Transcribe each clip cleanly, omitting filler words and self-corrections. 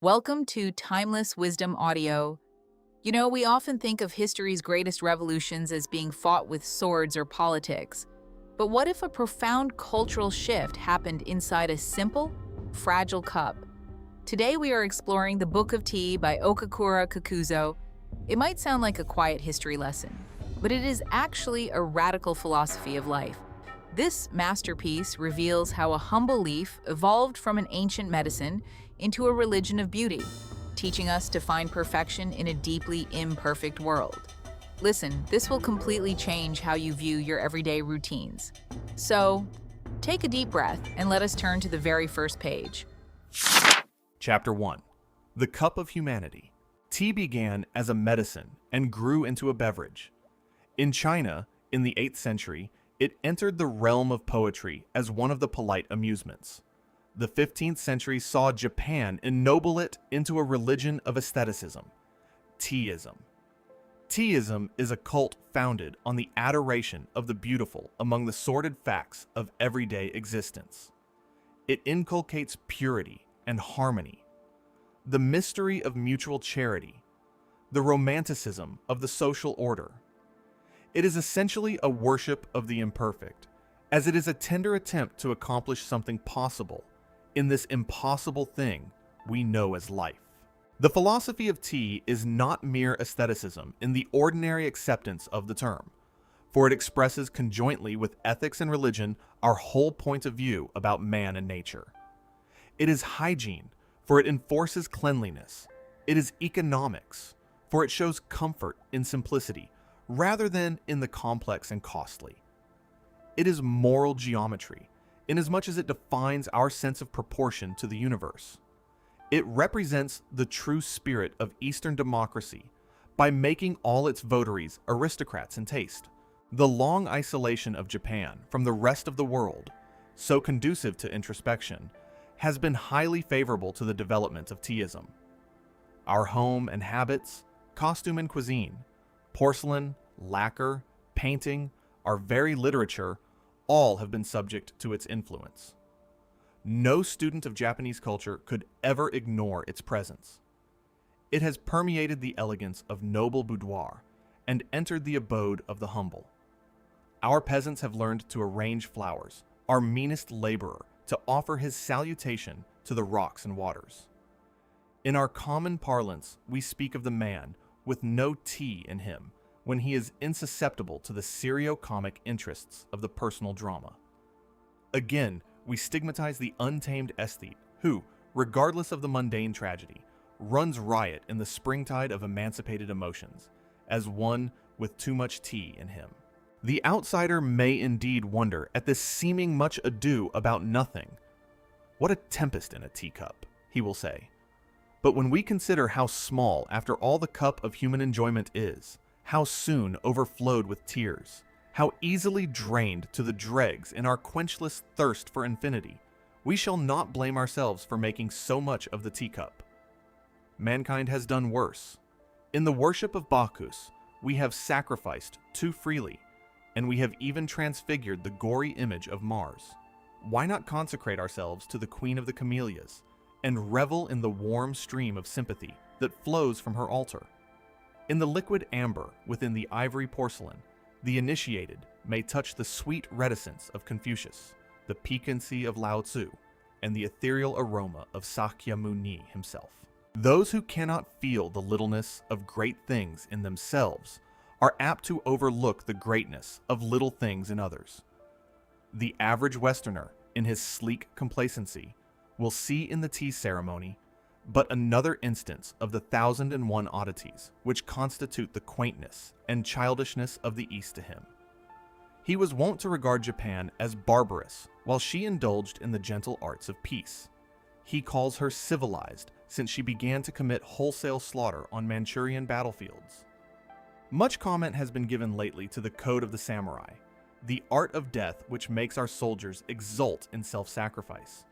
Welcome to Timeless Wisdom Audio. We often think of history's greatest revolutions as being fought with swords or politics. But what if a profound cultural shift happened inside a simple, fragile cup? Today we are exploring the Book of Tea by Okakura Kakuzo. It might sound like a quiet history lesson, but it is actually a radical philosophy of life. This masterpiece reveals how a humble leaf evolved from an ancient medicine into a religion of beauty, teaching us to find perfection in a deeply imperfect world. Listen, this will completely change how you view your everyday routines. So, take a deep breath and let us turn to the very first page. Chapter 1. The Cup of Humanity. Tea began as a medicine and grew into a beverage. In China, in the 8th century, it entered the realm of poetry as one of the polite amusements. The 15th century saw Japan ennoble it into a religion of aestheticism, Teaism. Teaism is a cult founded on the adoration of the beautiful among the sordid facts of everyday existence. It inculcates purity and harmony, the mystery of mutual charity, the romanticism of the social order. It is essentially a worship of the imperfect, as it is a tender attempt to accomplish something possible in this impossible thing we know as life. The philosophy of tea is not mere aestheticism in the ordinary acceptance of the term, for it expresses conjointly with ethics and religion our whole point of view about man and nature. It is hygiene, for it enforces cleanliness. It is economics, for it shows comfort in simplicity rather than in the complex and costly. It is moral geometry, inasmuch as it defines our sense of proportion to the universe. It represents the true spirit of Eastern democracy by making all its votaries aristocrats in taste. The long isolation of Japan from the rest of the world, so conducive to introspection, has been highly favorable to the development of teaism. Our home and habits, costume and cuisine, porcelain, lacquer, painting, our very literature, all have been subject to its influence. No student of Japanese culture could ever ignore its presence. It has permeated the elegance of noble boudoir and entered the abode of the humble. Our peasants have learned to arrange flowers, our meanest laborer to offer his salutation to the rocks and waters. In our common parlance, we speak of the man with no tea in him when he is insusceptible to the serio-comic interests of the personal drama. Again, we stigmatize the untamed aesthete who, regardless of the mundane tragedy, runs riot in the springtide of emancipated emotions, as one with too much tea in him. The outsider may indeed wonder at this seeming much ado about nothing. What a tempest in a teacup, he will say. But when we consider how small, after all, the cup of human enjoyment is, how soon overflowed with tears, how easily drained to the dregs in our quenchless thirst for infinity, we shall not blame ourselves for making so much of the teacup. Mankind has done worse. In the worship of Bacchus, we have sacrificed too freely, and we have even transfigured the gory image of Mars. Why not consecrate ourselves to the Queen of the Camellias and revel in the warm stream of sympathy that flows from her altar? In the liquid amber within the ivory porcelain, the initiated may touch the sweet reticence of Confucius, the piquancy of Lao Tzu, and the ethereal aroma of Sakya Muni himself. Those who cannot feel the littleness of great things in themselves are apt to overlook the greatness of little things in others. The average Westerner, in his sleek complacency, will see in the tea ceremony but another instance of the 1,001 oddities which constitute the quaintness and childishness of the East to him. He was wont to regard Japan as barbarous while she indulged in the gentle arts of peace. He calls her civilized since she began to commit wholesale slaughter on Manchurian battlefields. Much comment has been given lately to the code of the samurai, the art of death which makes our soldiers exult in self-sacrifice.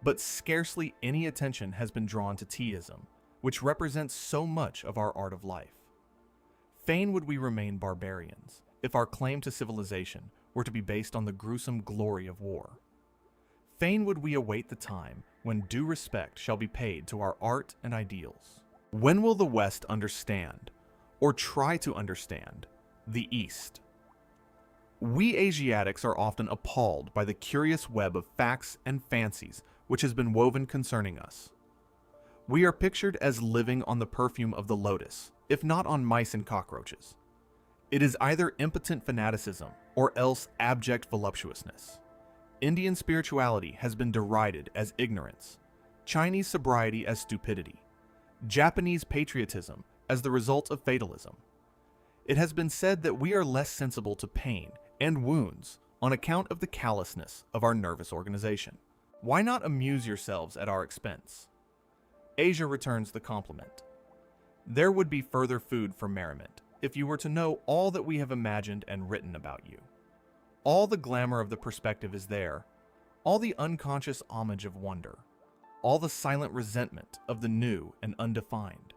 But scarcely any attention has been drawn to teaism, which represents so much of our art of life. Fain would we remain barbarians, if our claim to civilization were to be based on the gruesome glory of war. Fain would we await the time when due respect shall be paid to our art and ideals. When will the West understand, or try to understand, the East? We Asiatics are often appalled by the curious web of facts and fancies which has been woven concerning us. We are pictured as living on the perfume of the lotus, if not on mice and cockroaches. It is either impotent fanaticism or else abject voluptuousness. Indian spirituality has been derided as ignorance, Chinese sobriety as stupidity, Japanese patriotism as the result of fatalism. It has been said that we are less sensible to pain and wounds on account of the callousness of our nervous organization. Why not amuse yourselves at our expense? Asia returns the compliment. There would be further food for merriment if you were to know all that we have imagined and written about you. All the glamour of the perspective is there, all the unconscious homage of wonder, all the silent resentment of the new and undefined.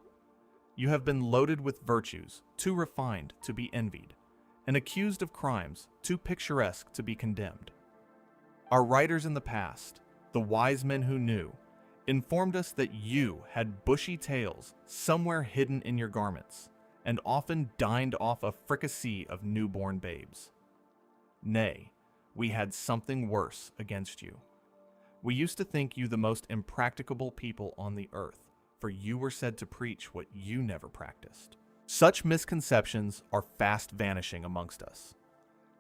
You have been loaded with virtues too refined to be envied, and accused of crimes too picturesque to be condemned. Our writers in the past, the wise men who knew, informed us that you had bushy tails somewhere hidden in your garments, and often dined off a fricassee of newborn babes. Nay, we had something worse against you. We used to think you the most impracticable people on the earth, for you were said to preach what you never practiced. Such misconceptions are fast vanishing amongst us.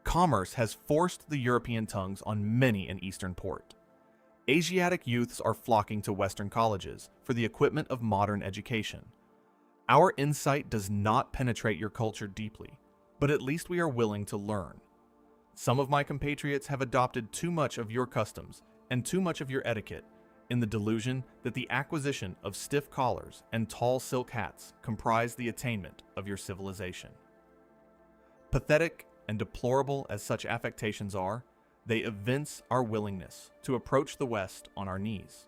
Commerce has forced the European tongues on many an Eastern port. Asiatic youths are flocking to Western colleges for the equipment of modern education. Our insight does not penetrate your culture deeply, but at least we are willing to learn. Some of my compatriots have adopted too much of your customs and too much of your etiquette in the delusion that the acquisition of stiff collars and tall silk hats comprise the attainment of your civilization. Pathetic and deplorable as such affectations are, they evince our willingness to approach the West on our knees.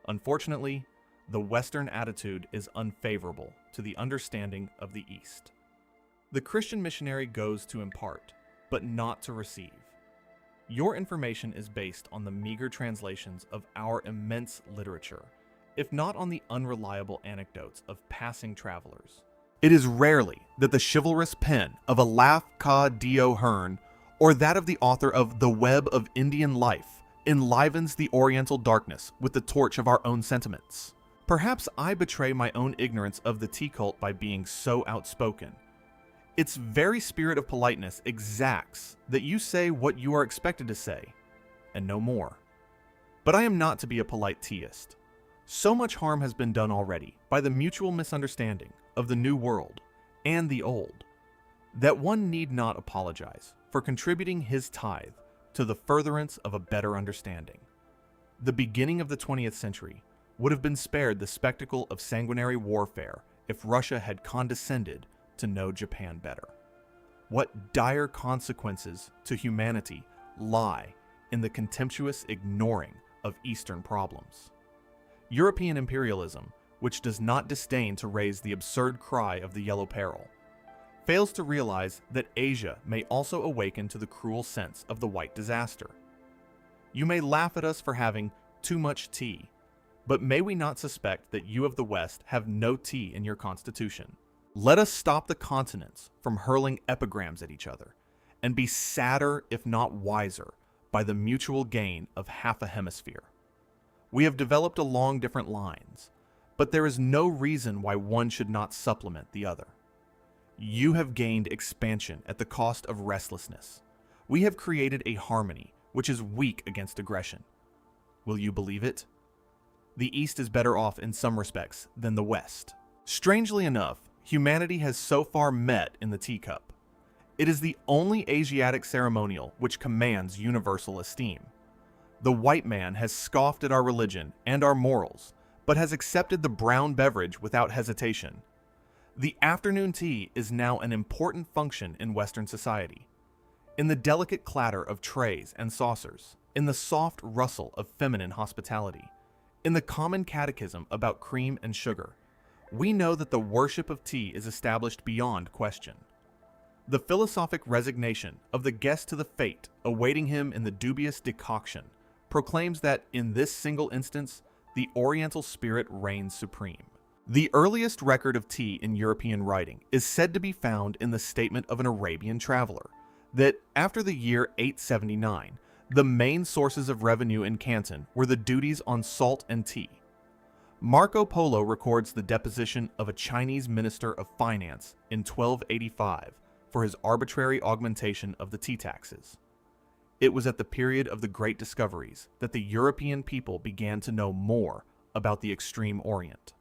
Unfortunately, the Western attitude is unfavorable to the understanding of the East. The Christian missionary goes to impart, but not to receive. Your information is based on the meager translations of our immense literature, if not on the unreliable anecdotes of passing travelers. It is rarely that the chivalrous pen of a Laf Ka Dio Hearn or that of the author of The Web of Indian Life enlivens the Oriental darkness with the torch of our own sentiments. Perhaps I betray my own ignorance of the tea cult by being so outspoken. Its very spirit of politeness exacts that you say what you are expected to say, and no more. But I am not to be a polite teaist. So much harm has been done already by the mutual misunderstanding of the New World and the Old, that one need not apologize for contributing his tithe to the furtherance of a better understanding. The beginning of the 20th century would have been spared the spectacle of sanguinary warfare if Russia had condescended to know Japan better. What dire consequences to humanity lie in the contemptuous ignoring of Eastern problems. European imperialism, which does not disdain to raise the absurd cry of the yellow peril, fails to realize that Asia may also awaken to the cruel sense of the white disaster. You may laugh at us for having too much tea, but may we not suspect that you of the West have no tea in your constitution? Let us stop the continents from hurling epigrams at each other, and be sadder, if not wiser, by the mutual gain of half a hemisphere. We have developed along different lines, but there is no reason why one should not supplement the other. You have gained expansion at the cost of restlessness. We have created a harmony which is weak against aggression. Will you believe it? The East is better off in some respects than the West. Strangely enough, humanity has so far met in the teacup. It is the only Asiatic ceremonial which commands universal esteem. The white man has scoffed at our religion and our morals, but has accepted the brown beverage without hesitation. The afternoon tea is now an important function in Western society. In the delicate clatter of trays and saucers, in the soft rustle of feminine hospitality, in the common catechism about cream and sugar, we know that the worship of tea is established beyond question. The philosophic resignation of the guest to the fate awaiting him in the dubious decoction proclaims that in this single instance, the Oriental spirit reigns supreme. The earliest record of tea in European writing is said to be found in the statement of an Arabian traveler, that after the year 879, the main sources of revenue in Canton were the duties on salt and tea. Marco Polo records the deposition of a Chinese minister of finance in 1285 for his arbitrary augmentation of the tea taxes. It was at the period of the Great Discoveries that the European people began to know more about the extreme Orient.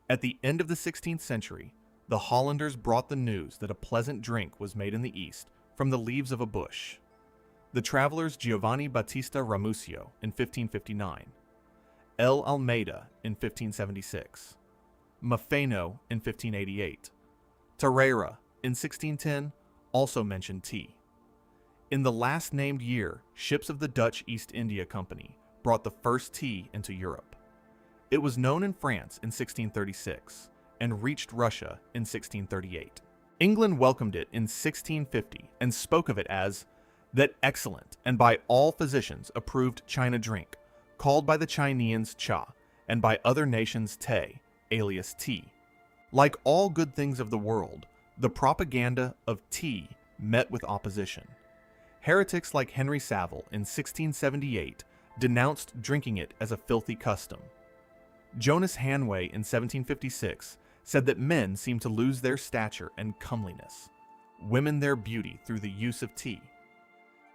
At the end of the 16th century, the Hollanders brought the news that a pleasant drink was made in the East from the leaves of a bush. The travelers Giovanni Battista Ramusio in 1559, El Almeida in 1576, Maffeno in 1588, Tarrera in 1610 also mentioned tea. In the last named year, ships of the Dutch East India Company brought the first tea into Europe. It was known in France in 1636 and reached Russia in 1638. England welcomed it in 1650 and spoke of it as that excellent and by all physicians approved China drink, called by the Chineans cha, and by other nations te, alias tea. Like all good things of the world, the propaganda of tea met with opposition. Heretics like Henry Savile in 1678 denounced drinking it as a filthy custom. Jonas Hanway in 1756 said that men seem to lose their stature and comeliness, women their beauty through the use of tea.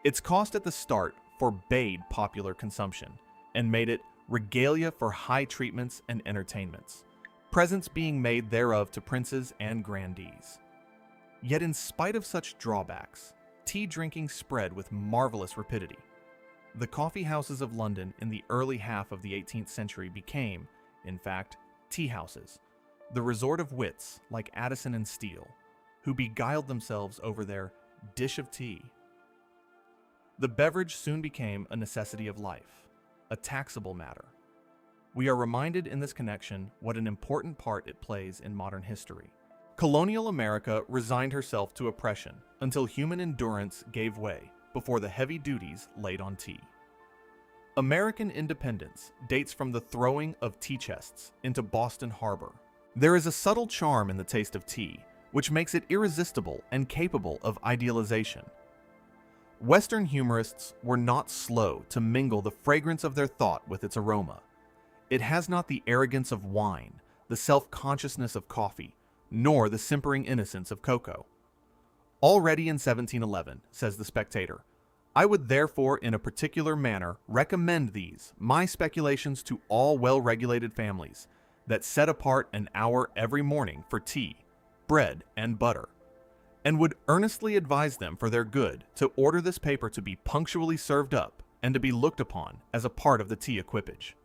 Its cost at the start forbade popular consumption and made it regalia for high treatments and entertainments, presents being made thereof to princes and grandees. Yet in spite of such drawbacks, tea drinking spread with marvelous rapidity. The coffee houses of London in the early half of the 18th century became, in fact, tea houses, the resort of wits like Addison and Steele, who beguiled themselves over their dish of tea. The beverage soon became a necessity of life, a taxable matter. We are reminded in this connection what an important part it plays in modern history. Colonial America resigned herself to oppression until human endurance gave way before the heavy duties laid on tea. American independence dates from the throwing of tea chests into Boston Harbor. There is a subtle charm in the taste of tea, which makes it irresistible and capable of idealization. Western humorists were not slow to mingle the fragrance of their thought with its aroma. It has not the arrogance of wine, the self-consciousness of coffee, nor the simpering innocence of cocoa. Already in 1711, says the Spectator, I would therefore in a particular manner recommend these, my speculations, to all well-regulated families, that set apart an hour every morning for tea, bread, and butter, and would earnestly advise them for their good to order this paper to be punctually served up and to be looked upon as a part of the tea equipage.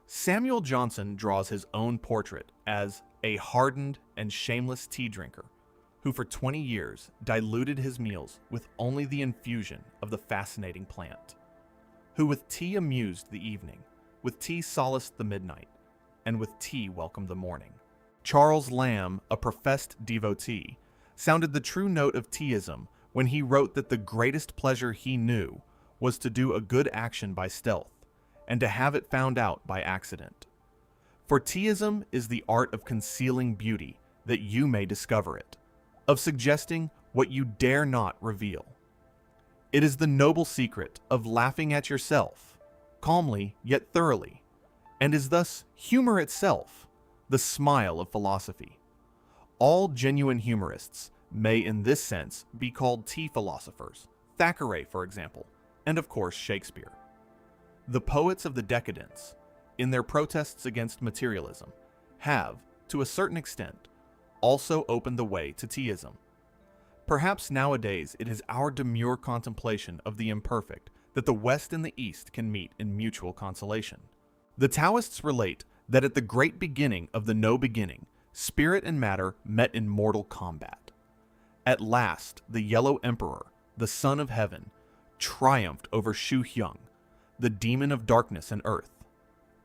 Samuel Johnson draws his own portrait as a hardened and shameless tea drinker, who for 20 years diluted his meals with only the infusion of the fascinating plant, who with tea amused the evening, with tea solaced the midnight, and with tea welcomed the morning. Charles Lamb, a professed devotee, sounded the true note of Teaism when he wrote that the greatest pleasure he knew was to do a good action by stealth, and to have it found out by accident. For Teaism is the art of concealing beauty that you may discover it, of suggesting what you dare not reveal. It is the noble secret of laughing at yourself, calmly yet thoroughly, and is thus humor itself, the smile of philosophy. All genuine humorists may in this sense be called tea philosophers, Thackeray, for example, and of course Shakespeare. The poets of the decadence, in their protests against materialism, have, to a certain extent, also opened the way to Teaism. Perhaps nowadays it is our demure contemplation of the imperfect that the West and the East can meet in mutual consolation. The Taoists relate that at the great beginning of the no beginning, spirit and matter met in mortal combat. At last, the Yellow Emperor, the Son of Heaven, triumphed over Shu Hyung, the demon of darkness and earth.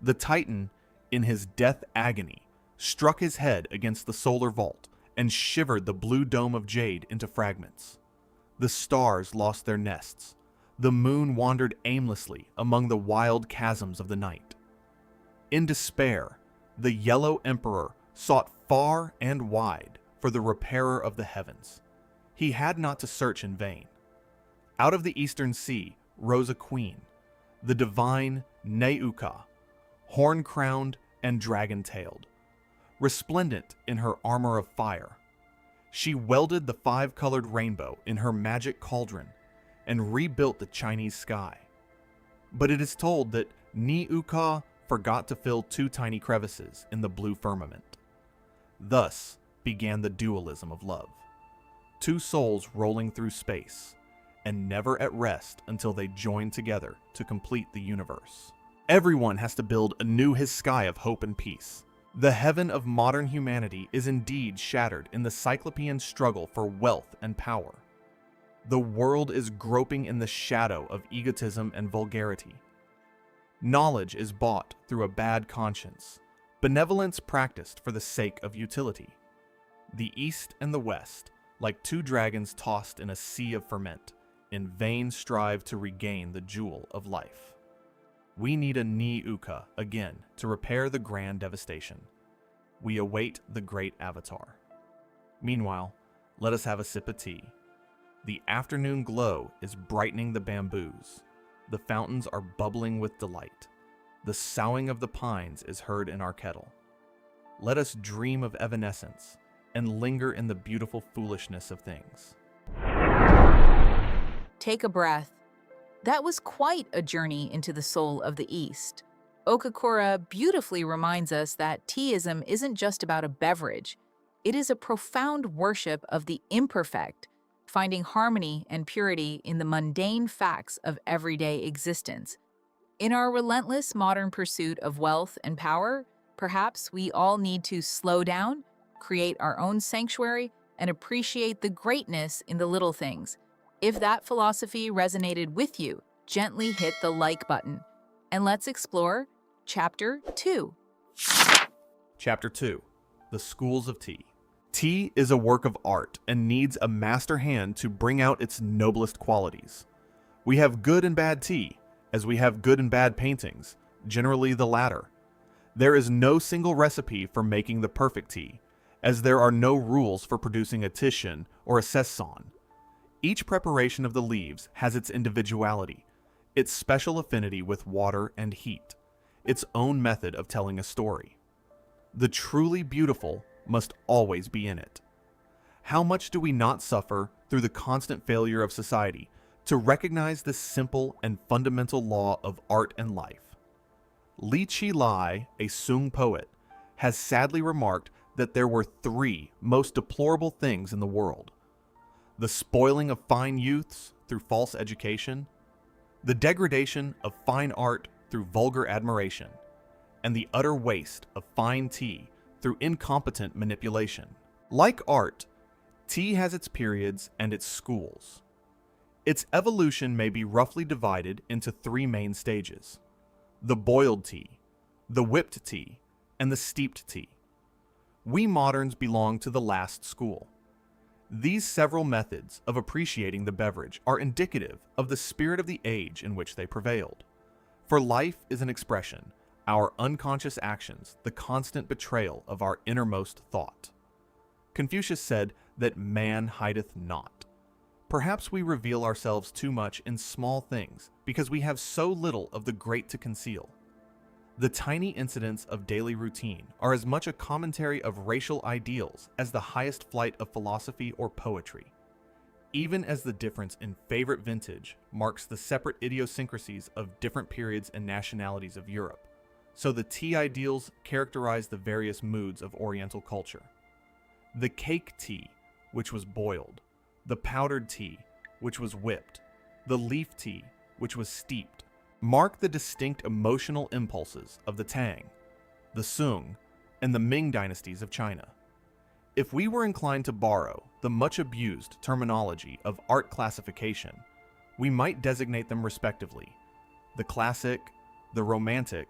The Titan, in his death agony, struck his head against the solar vault and shivered the blue dome of jade into fragments. The stars lost their nests. the moon wandered aimlessly among the wild chasms of the night. In despair, the Yellow Emperor sought far and wide for the repairer of the heavens. He had not to search in vain. Out of the eastern sea rose a queen, the divine Neuka, horn-crowned and dragon-tailed, resplendent in her armor of fire. She welded the five-colored rainbow in her magic cauldron and rebuilt the Chinese sky. But it is told that Neuka forgot to fill two tiny crevices in the blue firmament. Thus began the dualism of love. Two souls rolling through space, and never at rest until they join together to complete the universe. Everyone has to build anew his sky of hope and peace. The heaven of modern humanity is indeed shattered in the cyclopean struggle for wealth and power. The world is groping in the shadow of egotism and vulgarity. Knowledge is bought through a bad conscience, benevolence practiced for the sake of utility. The East and the West, like two dragons tossed in a sea of ferment, in vain strive to regain the jewel of life. We need a Neuka again to repair the grand devastation. We await the great avatar. Meanwhile, let us have a sip of tea. The afternoon glow is brightening the bamboos. The fountains are bubbling with delight. The soughing of the pines is heard in our kettle. Let us dream of evanescence and linger in the beautiful foolishness of things. Take a breath. That was quite a journey into the soul of the East. Okakura beautifully reminds us that Teaism isn't just about a beverage. It is a profound worship of the imperfect, finding harmony and purity in the mundane facts of everyday existence. In our relentless modern pursuit of wealth and power, perhaps we all need to slow down, create our own sanctuary, and appreciate the greatness in the little things. If that philosophy resonated with you, gently hit the like button. And let's explore Chapter 2. Chapter 2. The Schools of Tea. Tea is a work of art and needs a master hand to bring out its noblest qualities. We have good and bad tea, as we have good and bad paintings, generally the latter. There is no single recipe for making the perfect tea, as there are no rules for producing a Titian or a Cezanne. Each preparation of the leaves has its individuality, its special affinity with water and heat, its own method of telling a story. The truly beautiful must always be in it. How much do we not suffer through the constant failure of society to recognize this simple and fundamental law of art and life? Li Chi Lai, a Sung poet, has sadly remarked that there were three most deplorable things in the world: the spoiling of fine youths through false education, the degradation of fine art through vulgar admiration, and the utter waste of fine tea through incompetent manipulation. Like art, tea has its periods and its schools. Its evolution may be roughly divided into three main stages: the boiled tea, the whipped tea, and the steeped tea. We moderns belong to the last school. These several methods of appreciating the beverage are indicative of the spirit of the age in which they prevailed. For life is an expression, our unconscious actions, the constant betrayal of our innermost thought. Confucius said that man hideth not. Perhaps we reveal ourselves too much in small things because we have so little of the great to conceal. The tiny incidents of daily routine are as much a commentary of racial ideals as the highest flight of philosophy or poetry. Even as the difference in favorite vintage marks the separate idiosyncrasies of different periods and nationalities of Europe, so the tea ideals characterize the various moods of Oriental culture. The cake tea, which was boiled, the powdered tea, which was whipped, the leaf tea, which was steeped, mark the distinct emotional impulses of the Tang, the Sung, and the Ming dynasties of China. If we were inclined to borrow the much-abused terminology of art classification, we might designate them respectively: the classic, the romantic,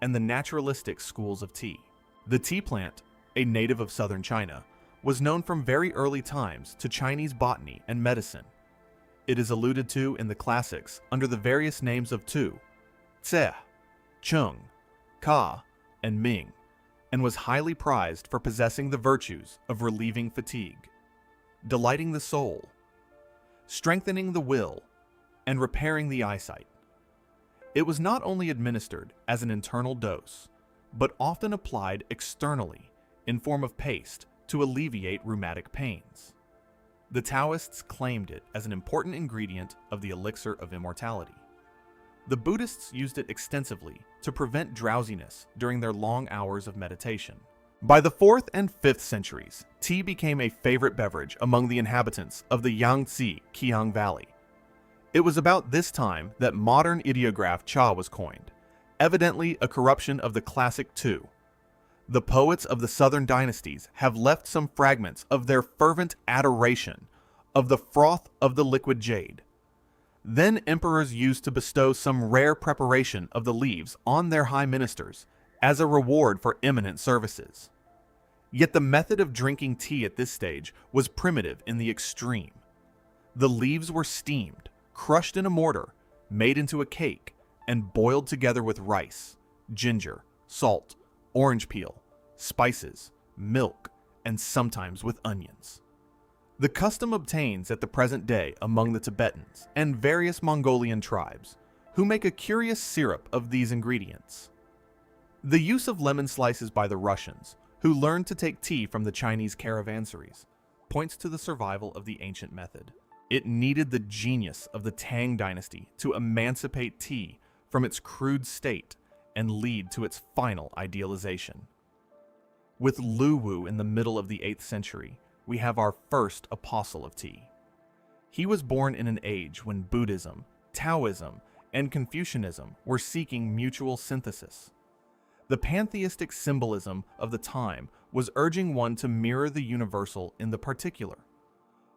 and the naturalistic schools of tea. The tea plant, a native of southern China, was known from very early times to Chinese botany and medicine. it is alluded to in the classics under the various names of Tu, Tse, Chung, Ka, and Ming, and was highly prized for possessing the virtues of relieving fatigue, delighting the soul, strengthening the will, and repairing the eyesight. It was not only administered as an internal dose, but often applied externally in form of paste to alleviate rheumatic pains. The Taoists claimed it as an important ingredient of the elixir of immortality. The Buddhists used it extensively to prevent drowsiness during their long hours of meditation. By the 4th and 5th centuries, tea became a favorite beverage among the inhabitants of the Yangtze Kiang Valley. It was about this time that modern ideograph cha was coined, evidently a corruption of the classic tu. The poets of the southern dynasties have left some fragments of their fervent adoration of the froth of the liquid jade. Then emperors used to bestow some rare preparation of the leaves on their high ministers as a reward for eminent services. Yet the method of drinking tea at this stage was primitive in the extreme. The leaves were steamed, crushed in a mortar, made into a cake, and boiled together with rice, ginger, salt, orange peel, spices, milk, and sometimes with onions. The custom obtains at the present day among the Tibetans and various Mongolian tribes, who make a curious syrup of these ingredients. The use of lemon slices by the Russians, who learned to take tea from the Chinese caravansaries, points to the survival of the ancient method. It needed the genius of the Tang dynasty to emancipate tea from its crude state and lead to its final idealization. With Lu Wu in the middle of the 8th century, we have our first apostle of tea. He was born in an age when Buddhism, Taoism, and Confucianism were seeking mutual synthesis. The pantheistic symbolism of the time was urging one to mirror the universal in the particular.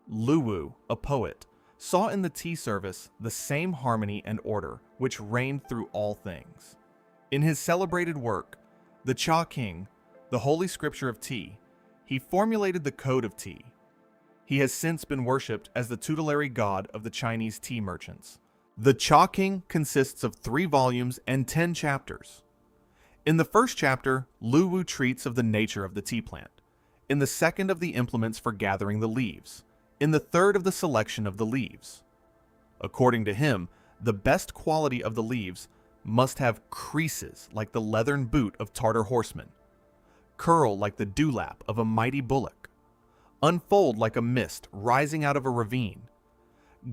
Lu Wu, a poet, saw in the tea service the same harmony and order which reigned through all things. In his celebrated work, The Cha King, the Holy Scripture of Tea, he formulated the Code of Tea. He has since been worshipped as the tutelary god of the Chinese tea merchants. The Cha King consists of 3 volumes and 10 chapters. In the first chapter, Lu Wu treats of the nature of the tea plant. In the second, of the implements for gathering the leaves. In the third, of the selection of the leaves. According to him, the best quality of the leaves must have creases like the leathern boot of Tartar horsemen, curl like the dewlap of a mighty bullock, unfold like a mist rising out of a ravine,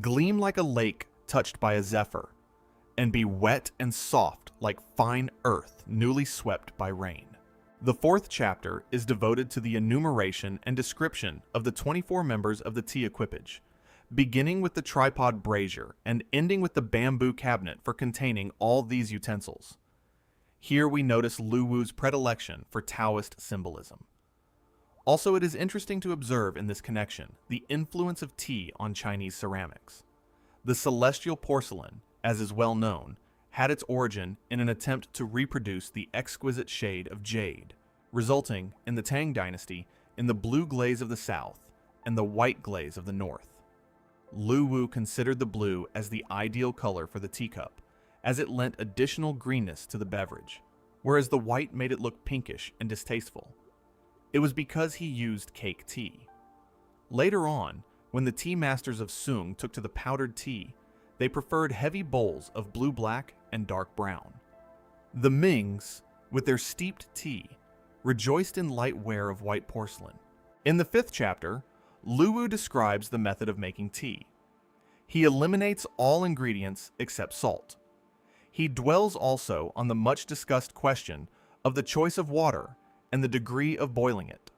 gleam like a lake touched by a zephyr, and be wet and soft like fine earth newly swept by rain. The 4th chapter is devoted to the enumeration and description of the 24 members of the tea equipage, beginning with the tripod brazier and ending with the bamboo cabinet for containing all these utensils. Here we notice Lu Wu's predilection for Taoist symbolism. Also, it is interesting to observe in this connection the influence of tea on Chinese ceramics. The celestial porcelain, as is well known, had its origin in an attempt to reproduce the exquisite shade of jade, resulting, in the Tang dynasty, in the blue glaze of the south and the white glaze of the north. Lu Wu considered the blue as the ideal color for the teacup, as it lent additional greenness to the beverage, whereas the white made it look pinkish and distasteful. It was because he used cake tea. Later on, when the tea masters of Sung took to the powdered tea, they preferred heavy bowls of blue-black and dark brown. The Mings, with their steeped tea, rejoiced in light ware of white porcelain. In the 5th chapter, Lu Wu describes the method of making tea. He eliminates all ingredients except salt. He dwells also on the much discussed question of the choice of water and the degree of boiling it.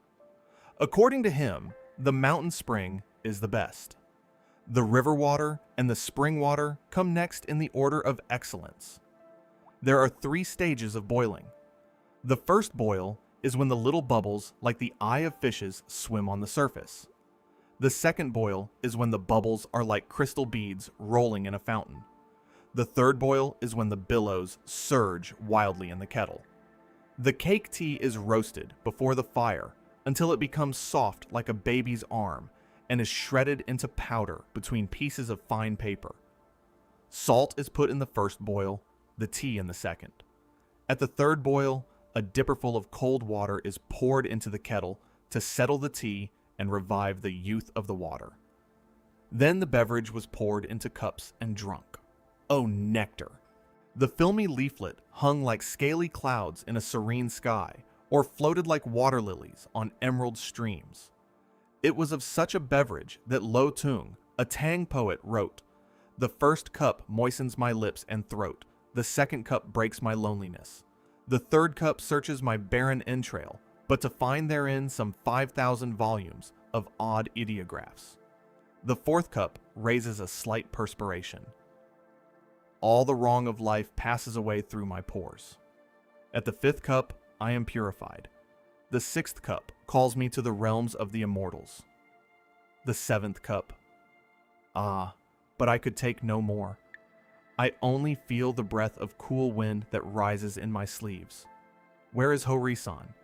According to him, the mountain spring is the best. The river water and the spring water come next in the order of excellence. There are 3 stages of boiling. The first boil is when the little bubbles like the eye of fishes swim on the surface. The second boil is when the bubbles are like crystal beads rolling in a fountain. The third boil is when the billows surge wildly in the kettle. The cake tea is roasted before the fire until it becomes soft like a baby's arm and is shredded into powder between pieces of fine paper. Salt is put in the first boil, the tea in the second. At the third boil, a dipperful of cold water is poured into the kettle to settle the tea and revive the youth of the water. Then the beverage was poured into cups and drunk. Oh, nectar! The filmy leaflet hung like scaly clouds in a serene sky, or floated like water lilies on emerald streams. It was of such a beverage that Lo Tung, a Tang poet, wrote, "The first cup moistens my lips and throat, the second cup breaks my loneliness. The third cup searches my barren entrail, but to find therein some 5,000 volumes of odd ideographs. The fourth cup raises a slight perspiration. All the wrong of life passes away through my pores. At the fifth cup, I am purified. The sixth cup calls me to the realms of the immortals. The seventh cup. Ah, but I could take no more. I only feel the breath of cool wind that rises in my sleeves. Where is Hori-san?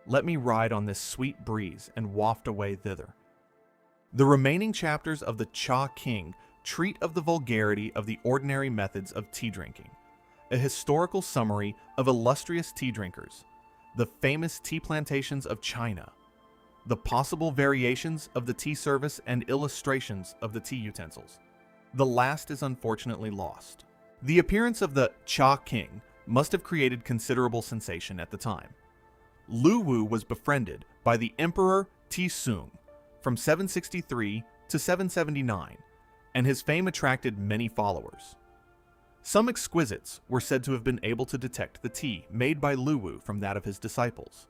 Let me ride on this sweet breeze and waft away thither." The remaining chapters of the Cha King treat of the vulgarity of the ordinary methods of tea drinking, a historical summary of illustrious tea drinkers, the famous tea plantations of China, the possible variations of the tea service and illustrations of the tea utensils. The last is unfortunately lost. The appearance of the Cha King must have created considerable sensation at the time. Lu Wu was befriended by the Emperor Teaism from 763 to 779, and his fame attracted many followers. Some exquisites were said to have been able to detect the tea made by Lu Wu from that of his disciples.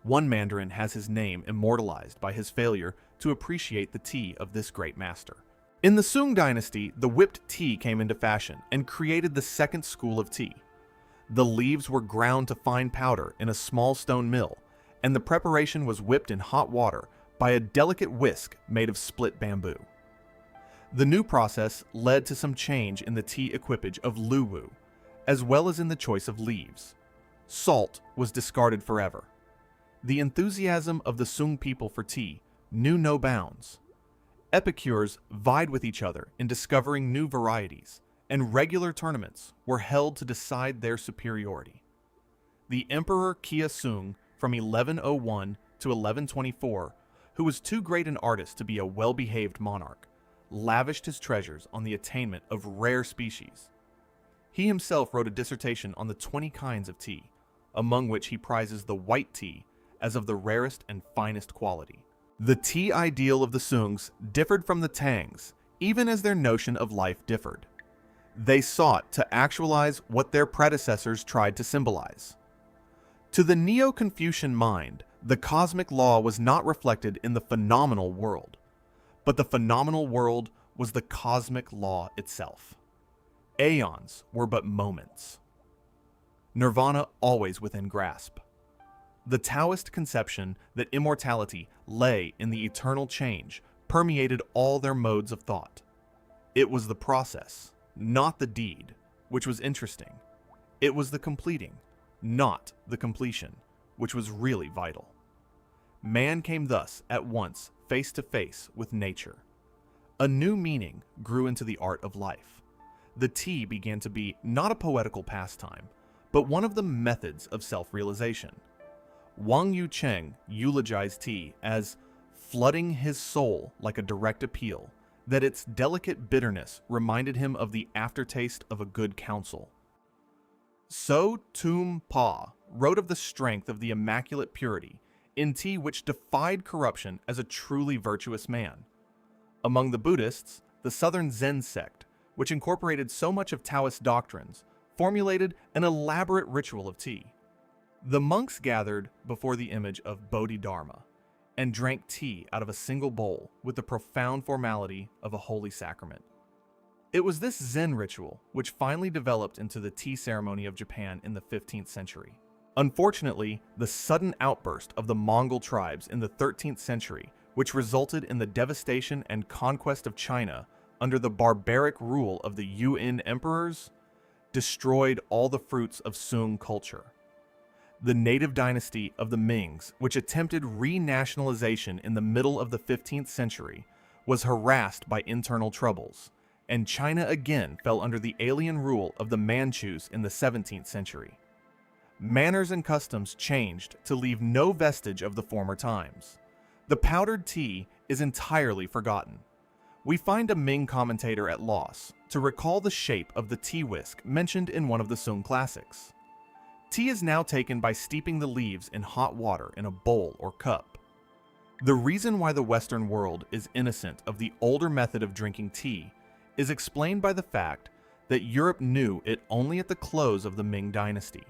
One Mandarin has his name immortalized by his failure to appreciate the tea of this great master. In the Sung dynasty, the whipped tea came into fashion and created the second school of tea. The leaves were ground to fine powder in a small stone mill, and the preparation was whipped in hot water by a delicate whisk made of split bamboo. The new process led to some change in the tea equipage of Lu Wu, as well as in the choice of leaves. Salt was discarded forever. The enthusiasm of the Sung people for tea knew no bounds. Epicures vied with each other in discovering new varieties, and regular tournaments were held to decide their superiority. The Emperor Kia Sung from 1101 to 1124, who was too great an artist to be a well-behaved monarch, lavished his treasures on the attainment of rare species. He himself wrote a dissertation on the 20 kinds of tea, among which he prizes the white tea as of the rarest and finest quality. The tea ideal of the Sungs differed from the Tangs, even as their notion of life differed. They sought to actualize what their predecessors tried to symbolize. To the Neo-Confucian mind, the cosmic law was not reflected in the phenomenal world, but the phenomenal world was the cosmic law itself. Aeons were but moments. Nirvana always within grasp. The Taoist conception that immortality lay in the eternal change permeated all their modes of thought. It was the process, not the deed, which was interesting. It was the completing, not the completion, which was really vital. Man came thus at once face to face with nature. A new meaning grew into the art of life. The tea began to be not a poetical pastime, but one of the methods of self-realization. Wang Yucheng eulogized tea as flooding his soul like a direct appeal, that its delicate bitterness reminded him of the aftertaste of a good counsel. So Tum Pa wrote of the strength of the immaculate purity in tea which defied corruption as a truly virtuous man. Among the Buddhists, the Southern Zen sect, which incorporated so much of Taoist doctrines, formulated an elaborate ritual of tea. The monks gathered before the image of Bodhidharma and drank tea out of a single bowl with the profound formality of a holy sacrament. It was this Zen ritual which finally developed into the tea ceremony of Japan in the 15th century. Unfortunately, the sudden outburst of the Mongol tribes in the 13th century, which resulted in the devastation and conquest of China under the barbaric rule of the Yuan emperors, destroyed all the fruits of Sung culture. the native dynasty of the Mings, which attempted renationalization in the middle of the 15th century, was harassed by internal troubles, and China again fell under the alien rule of the Manchus in the 17th century. Manners and customs changed to leave no vestige of the former times. The powdered tea is entirely forgotten. We find a Ming commentator at loss to recall the shape of the tea whisk mentioned in one of the Sung classics. Tea is now taken by steeping the leaves in hot water in a bowl or cup. The reason why the Western world is innocent of the older method of drinking tea is explained by the fact that Europe knew it only at the close of the Ming dynasty.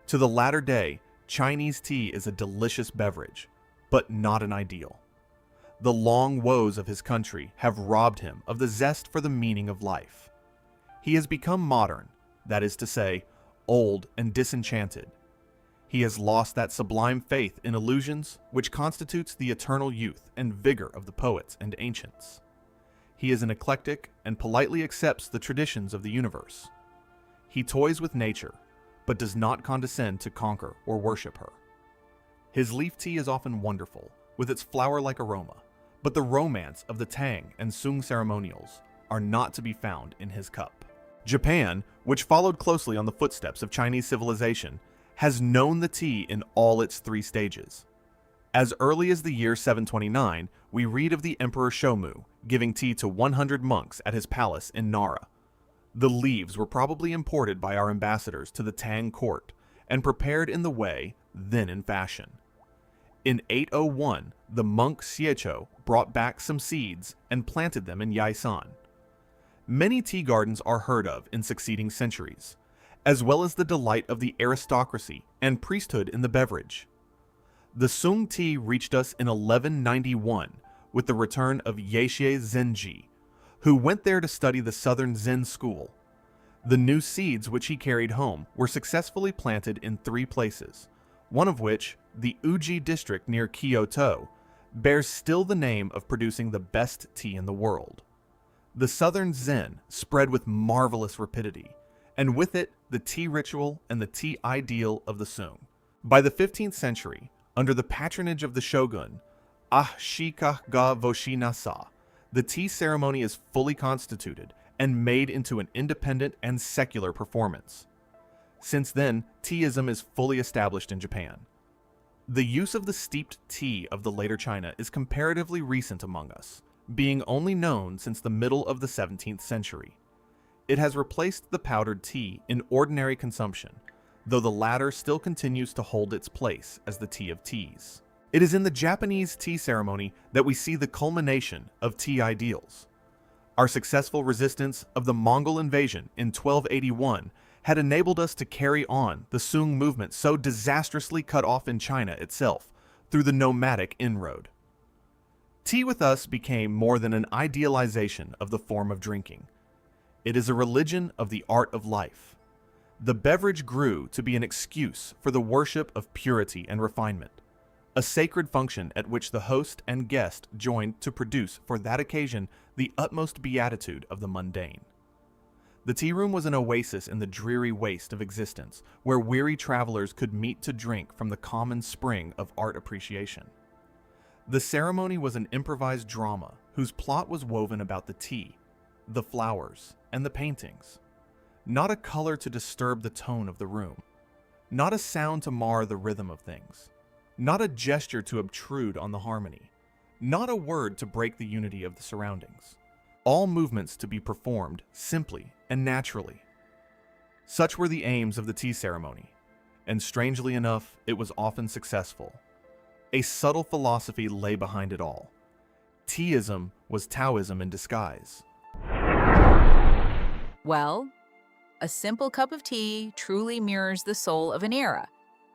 To the latter day, Chinese tea is a delicious beverage, but not an ideal. The long woes of his country have robbed him of the zest for the meaning of life. He has become modern, that is to say, old and disenchanted. He has lost that sublime faith in illusions which constitutes the eternal youth and vigor of the poets and ancients. He is an eclectic and politely accepts the traditions of the universe. He toys with nature, but does not condescend to conquer or worship her. His leaf tea is often wonderful, with its flower-like aroma, but the romance of the Tang and Sung ceremonials are not to be found in his cup. Japan, which followed closely on the footsteps of Chinese civilization, has known the tea in all its three stages. As early as the year 729, we read of the Emperor Shomu giving tea to 100 monks at his palace in Nara. The leaves were probably imported by our ambassadors to the Tang court and prepared in the way then in fashion. In 801, the monk Xiecho brought back some seeds and planted them in Yaisan. Many tea gardens are heard of in succeeding centuries, as well as the delight of the aristocracy and priesthood in the beverage. The Sung tea reached us in 1191 with the return of Yexie Zenji, who went there to study the southern Zen school. The new seeds which he carried home were successfully planted in 3 places, one of which, the Uji district near Kyoto, bears still the name of producing the best tea in the world. The southern Zen spread with marvelous rapidity, and with it the tea ritual and the tea ideal of the Sung. By the 15th century, under the patronage of the shogun, Ashika ga Voshinasa, the tea ceremony is fully constituted and made into an independent and secular performance. Since then, Teaism is fully established in Japan. The use of the steeped tea of the later China is comparatively recent among us, being only known since the middle of the 17th century. It has replaced the powdered tea in ordinary consumption, though the latter still continues to hold its place as the tea of teas. It is in the Japanese tea ceremony that we see the culmination of tea ideals. Our successful resistance of the Mongol invasion in 1281 had enabled us to carry on the Sung movement so disastrously cut off in China itself through the nomadic inroad. Tea with us became more than an idealization of the form of drinking. It is a religion of the art of life. The beverage grew to be an excuse for the worship of purity and refinement, a sacred function at which the host and guest joined to produce for that occasion the utmost beatitude of the mundane. The tea room was an oasis in the dreary waste of existence, where weary travelers could meet to drink from the common spring of art appreciation. The ceremony was an improvised drama whose plot was woven about the tea, the flowers, and the paintings. Not a color to disturb the tone of the room, not a sound to mar the rhythm of things, not a gesture to obtrude on the harmony, not a word to break the unity of the surroundings. All movements to be performed simply and naturally. Such were the aims of the tea ceremony, and strangely enough, it was often successful. A subtle philosophy lay behind it all. Teaism was Taoism in disguise. Well, a simple cup of tea truly mirrors the soul of an era.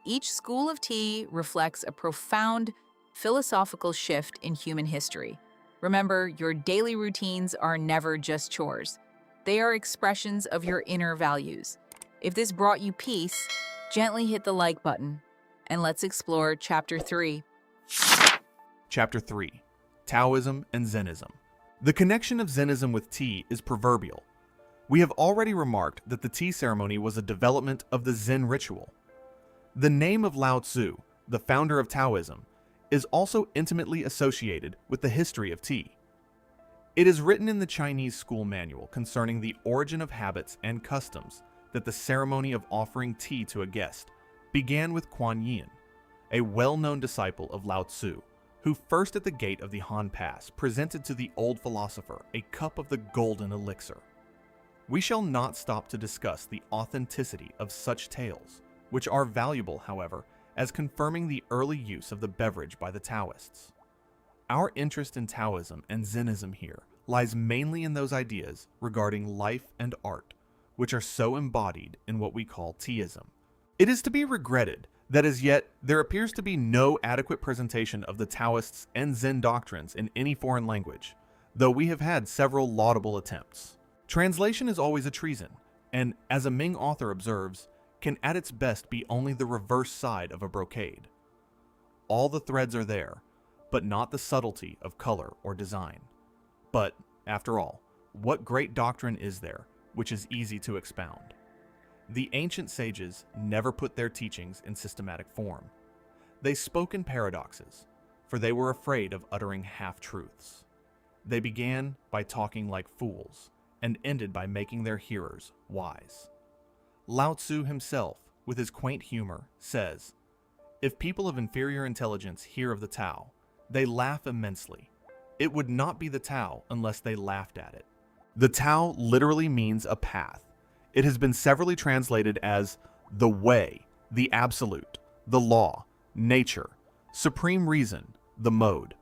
Each school of tea reflects a profound philosophical shift in human history. Remember, your daily routines are never just chores. They are expressions of your inner values. If this brought you peace, gently hit the like button, and let's explore Chapter 3. Chapter 3. Taoism and Zennism. The connection of Zennism with tea is proverbial. We have already remarked that the tea ceremony was a development of the Zen ritual. The name of Lao Tzu, the founder of Taoism, is also intimately associated with the history of tea. It is written in the Chinese school manual concerning the origin of habits and customs that the ceremony of offering tea to a guest began with Kuan Yin, a well-known disciple of Lao Tzu, who first at the gate of the Han Pass presented to the old philosopher a cup of the golden elixir. We shall not stop to discuss the authenticity of such tales, which are valuable, however, as confirming the early use of the beverage by the Taoists. Our interest in Taoism and Zennism here lies mainly in those ideas regarding life and art, which are so embodied in what we call Teaism. It is to be regretted that as yet there appears to be no adequate presentation of the Taoists and Zen doctrines in any foreign language, though we have had several laudable attempts. Translation is always a treason, and as a Ming author observes, can at its best be only the reverse side of a brocade. All the threads are there, but not the subtlety of color or design. But, after all, what great doctrine is there which is easy to expound? The ancient sages never put their teachings in systematic form. They spoke in paradoxes, for they were afraid of uttering half-truths. They began by talking like fools, and ended by making their hearers wise. Lao Tzu himself, with his quaint humor, says, "If people of inferior intelligence hear of the Tao, they laugh immensely. It would not be the Tao unless they laughed at it." The Tao literally means a path. It has been severally translated as the way, the absolute, the law, nature, supreme reason, the mode.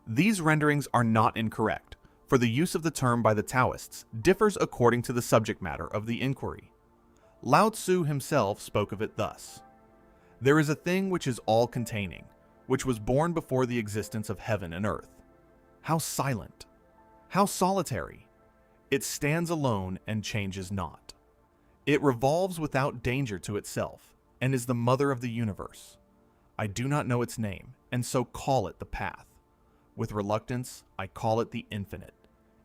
These renderings are not incorrect, for the use of the term by the Taoists differs according to the subject matter of the inquiry. Lao Tzu himself spoke of it thus: "There is a thing which is all-containing, which was born before the existence of heaven and earth. How silent! How solitary! It stands alone and changes not. It revolves without danger to itself, and is the mother of the universe. I do not know its name, and so call it the path. With reluctance, I call it the infinite.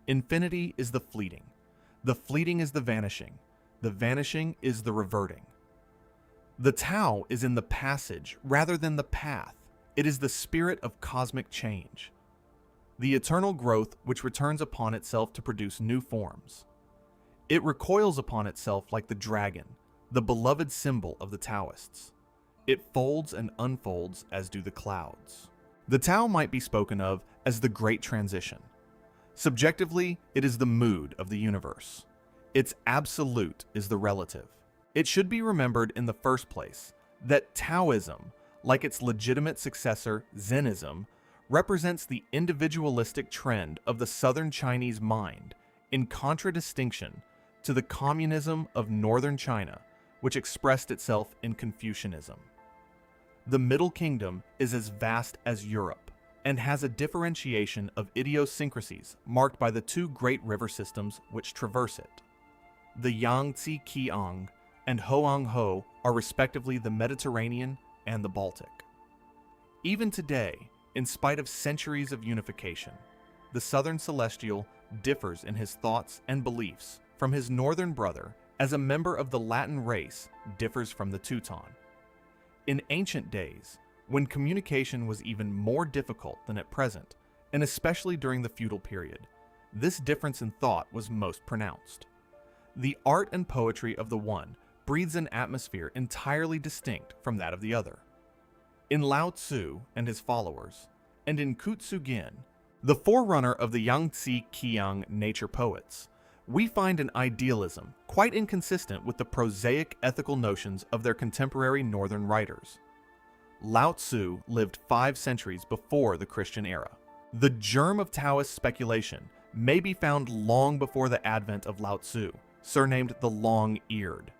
Infinity is the fleeting. The fleeting is the vanishing. The vanishing is the reverting. The Tao is in the passage rather than the path. It is the spirit of cosmic change, the eternal growth which returns upon itself to produce new forms. It recoils upon itself like the dragon, the beloved symbol of the Taoists. It folds and unfolds as do the clouds." The Tao might be spoken of as the Great Transition. Subjectively, it is the mood of the universe. Its absolute is the relative. It should be remembered in the first place that Taoism, like its legitimate successor Zennism, represents the individualistic trend of the southern Chinese mind in contradistinction to the communism of northern China, which expressed itself in Confucianism. The Middle Kingdom is as vast as Europe and has a differentiation of idiosyncrasies marked by the two great river systems which traverse it. The Yangtze Kiang and Hoangho are respectively the Mediterranean and the Baltic. Even today, in spite of centuries of unification, the Southern Celestial differs in his thoughts and beliefs from his northern brother, as a member of the Latin race differs from the Teuton. In ancient days, when communication was even more difficult than at present, and especially during the feudal period, this difference in thought was most pronounced. The art and poetry of the one breathes an atmosphere entirely distinct from that of the other. In Lao Tzu and his followers, and in Kutsugin, the forerunner of the Yangtze Kiang nature poets, we find an idealism quite inconsistent with the prosaic ethical notions of their contemporary northern writers. Lao Tzu lived 5 centuries before the Christian era. The germ of Taoist speculation may be found long before the advent of Lao Tzu, surnamed the Long-Eared.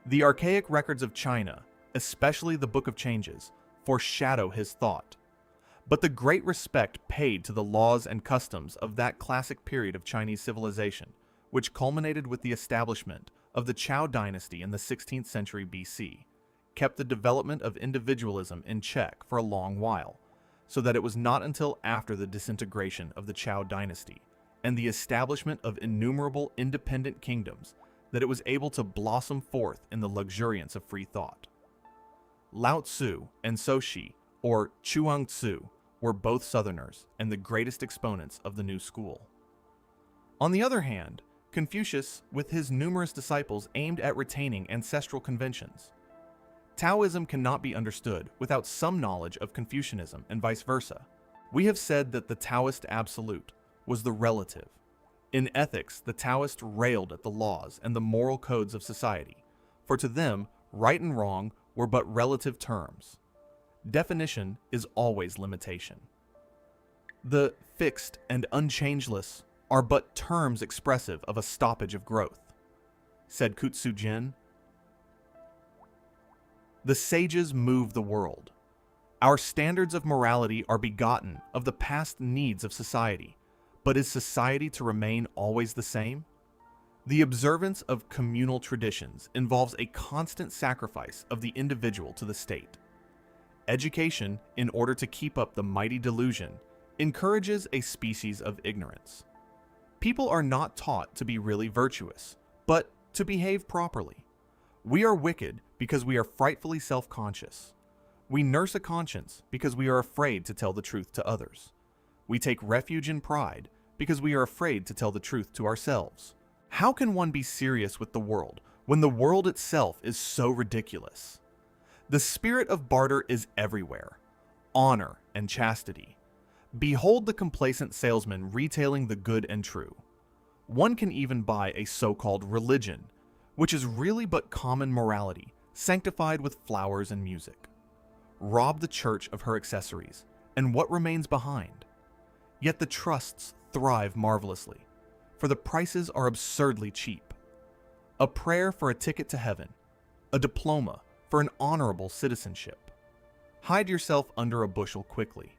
The archaic records of China, especially the Book of Changes, foreshadow his thought. But the great respect paid to the laws and customs of that classic period of Chinese civilization, which culminated with the establishment of the Zhou dynasty in the 16th century BC, kept the development of individualism in check for a long while, so that it was not until after the disintegration of the Zhou dynasty and the establishment of innumerable independent kingdoms that it was able to blossom forth in the luxuriance of free thought. Lao Tzu and Soshi, or Chuang Tzu, were both Southerners and the greatest exponents of the new school. On the other hand, Confucius, with his numerous disciples, aimed at retaining ancestral conventions. Taoism cannot be understood without some knowledge of Confucianism and vice versa. We have said that the Taoist absolute was the relative. In ethics, the Taoists railed at the laws and the moral codes of society, for to them, right and wrong were but relative terms. Definition is always limitation. The fixed and unchangeless are but terms expressive of a stoppage of growth, said Kutsu Jin. The sages move the world. Our standards of morality are begotten of the past needs of society, but is society to remain always the same? The observance of communal traditions involves a constant sacrifice of the individual to the state. Education, in order to keep up the mighty delusion, encourages a species of ignorance. People are not taught to be really virtuous, but to behave properly. We are wicked because we are frightfully self-conscious. We nurse a conscience because we are afraid to tell the truth to others. We take refuge in pride because we are afraid to tell the truth to ourselves. How can one be serious with the world when the world itself is so ridiculous? The spirit of barter is everywhere. Honor and chastity. Behold the complacent salesman retailing the good and true. One can even buy a so-called religion, which is really but common morality, sanctified with flowers and music. Rob the church of her accessories, and what remains behind? Yet the trusts thrive marvelously, for the prices are absurdly cheap. A prayer for a ticket to heaven, a diploma for an honorable citizenship. Hide yourself under a bushel quickly,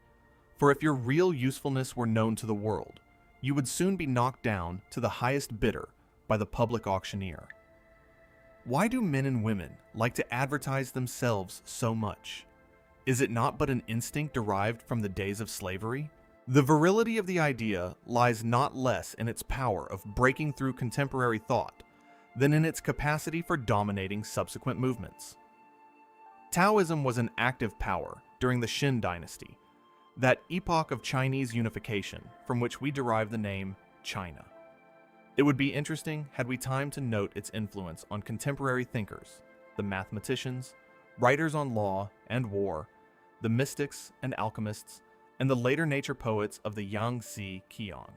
for if your real usefulness were known to the world, you would soon be knocked down to the highest bidder by the public auctioneer. Why do men and women like to advertise themselves so much? Is it not but an instinct derived from the days of slavery? The virility of the idea lies not less in its power of breaking through contemporary thought than in its capacity for dominating subsequent movements. Taoism was an active power during the Qin dynasty, that epoch of Chinese unification from which we derive the name China. It would be interesting had we time to note its influence on contemporary thinkers, the mathematicians, writers on law and war, the mystics and alchemists, and the later nature poets of the Yangtze Kiang.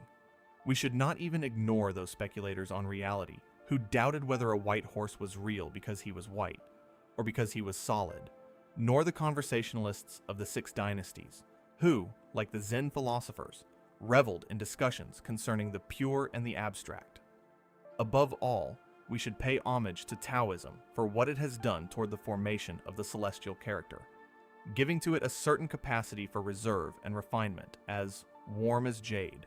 We should not even ignore those speculators on reality who doubted whether a white horse was real because he was white, or because he was solid, nor the conversationalists of the Six Dynasties, who, like the Zen philosophers, reveled in discussions concerning the pure and the abstract. Above all, we should pay homage to Taoism for what it has done toward the formation of the celestial character, giving to it a certain capacity for reserve and refinement, as warm as jade.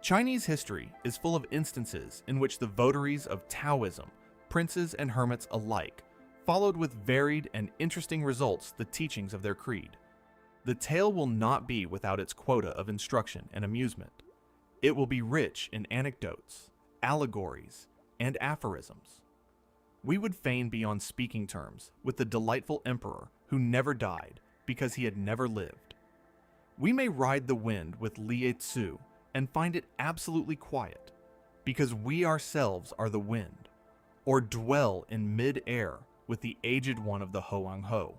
Chinese history is full of instances in which the votaries of Taoism, princes and hermits alike, followed with varied and interesting results the teachings of their creed. The tale will not be without its quota of instruction and amusement. It will be rich in anecdotes, allegories, and aphorisms. We would fain be on speaking terms with the delightful emperor who never died because he had never lived. We may ride the wind with Lie Tzu and find it absolutely quiet because we ourselves are the wind, or dwell in mid-air with the aged one of the Hoang Ho,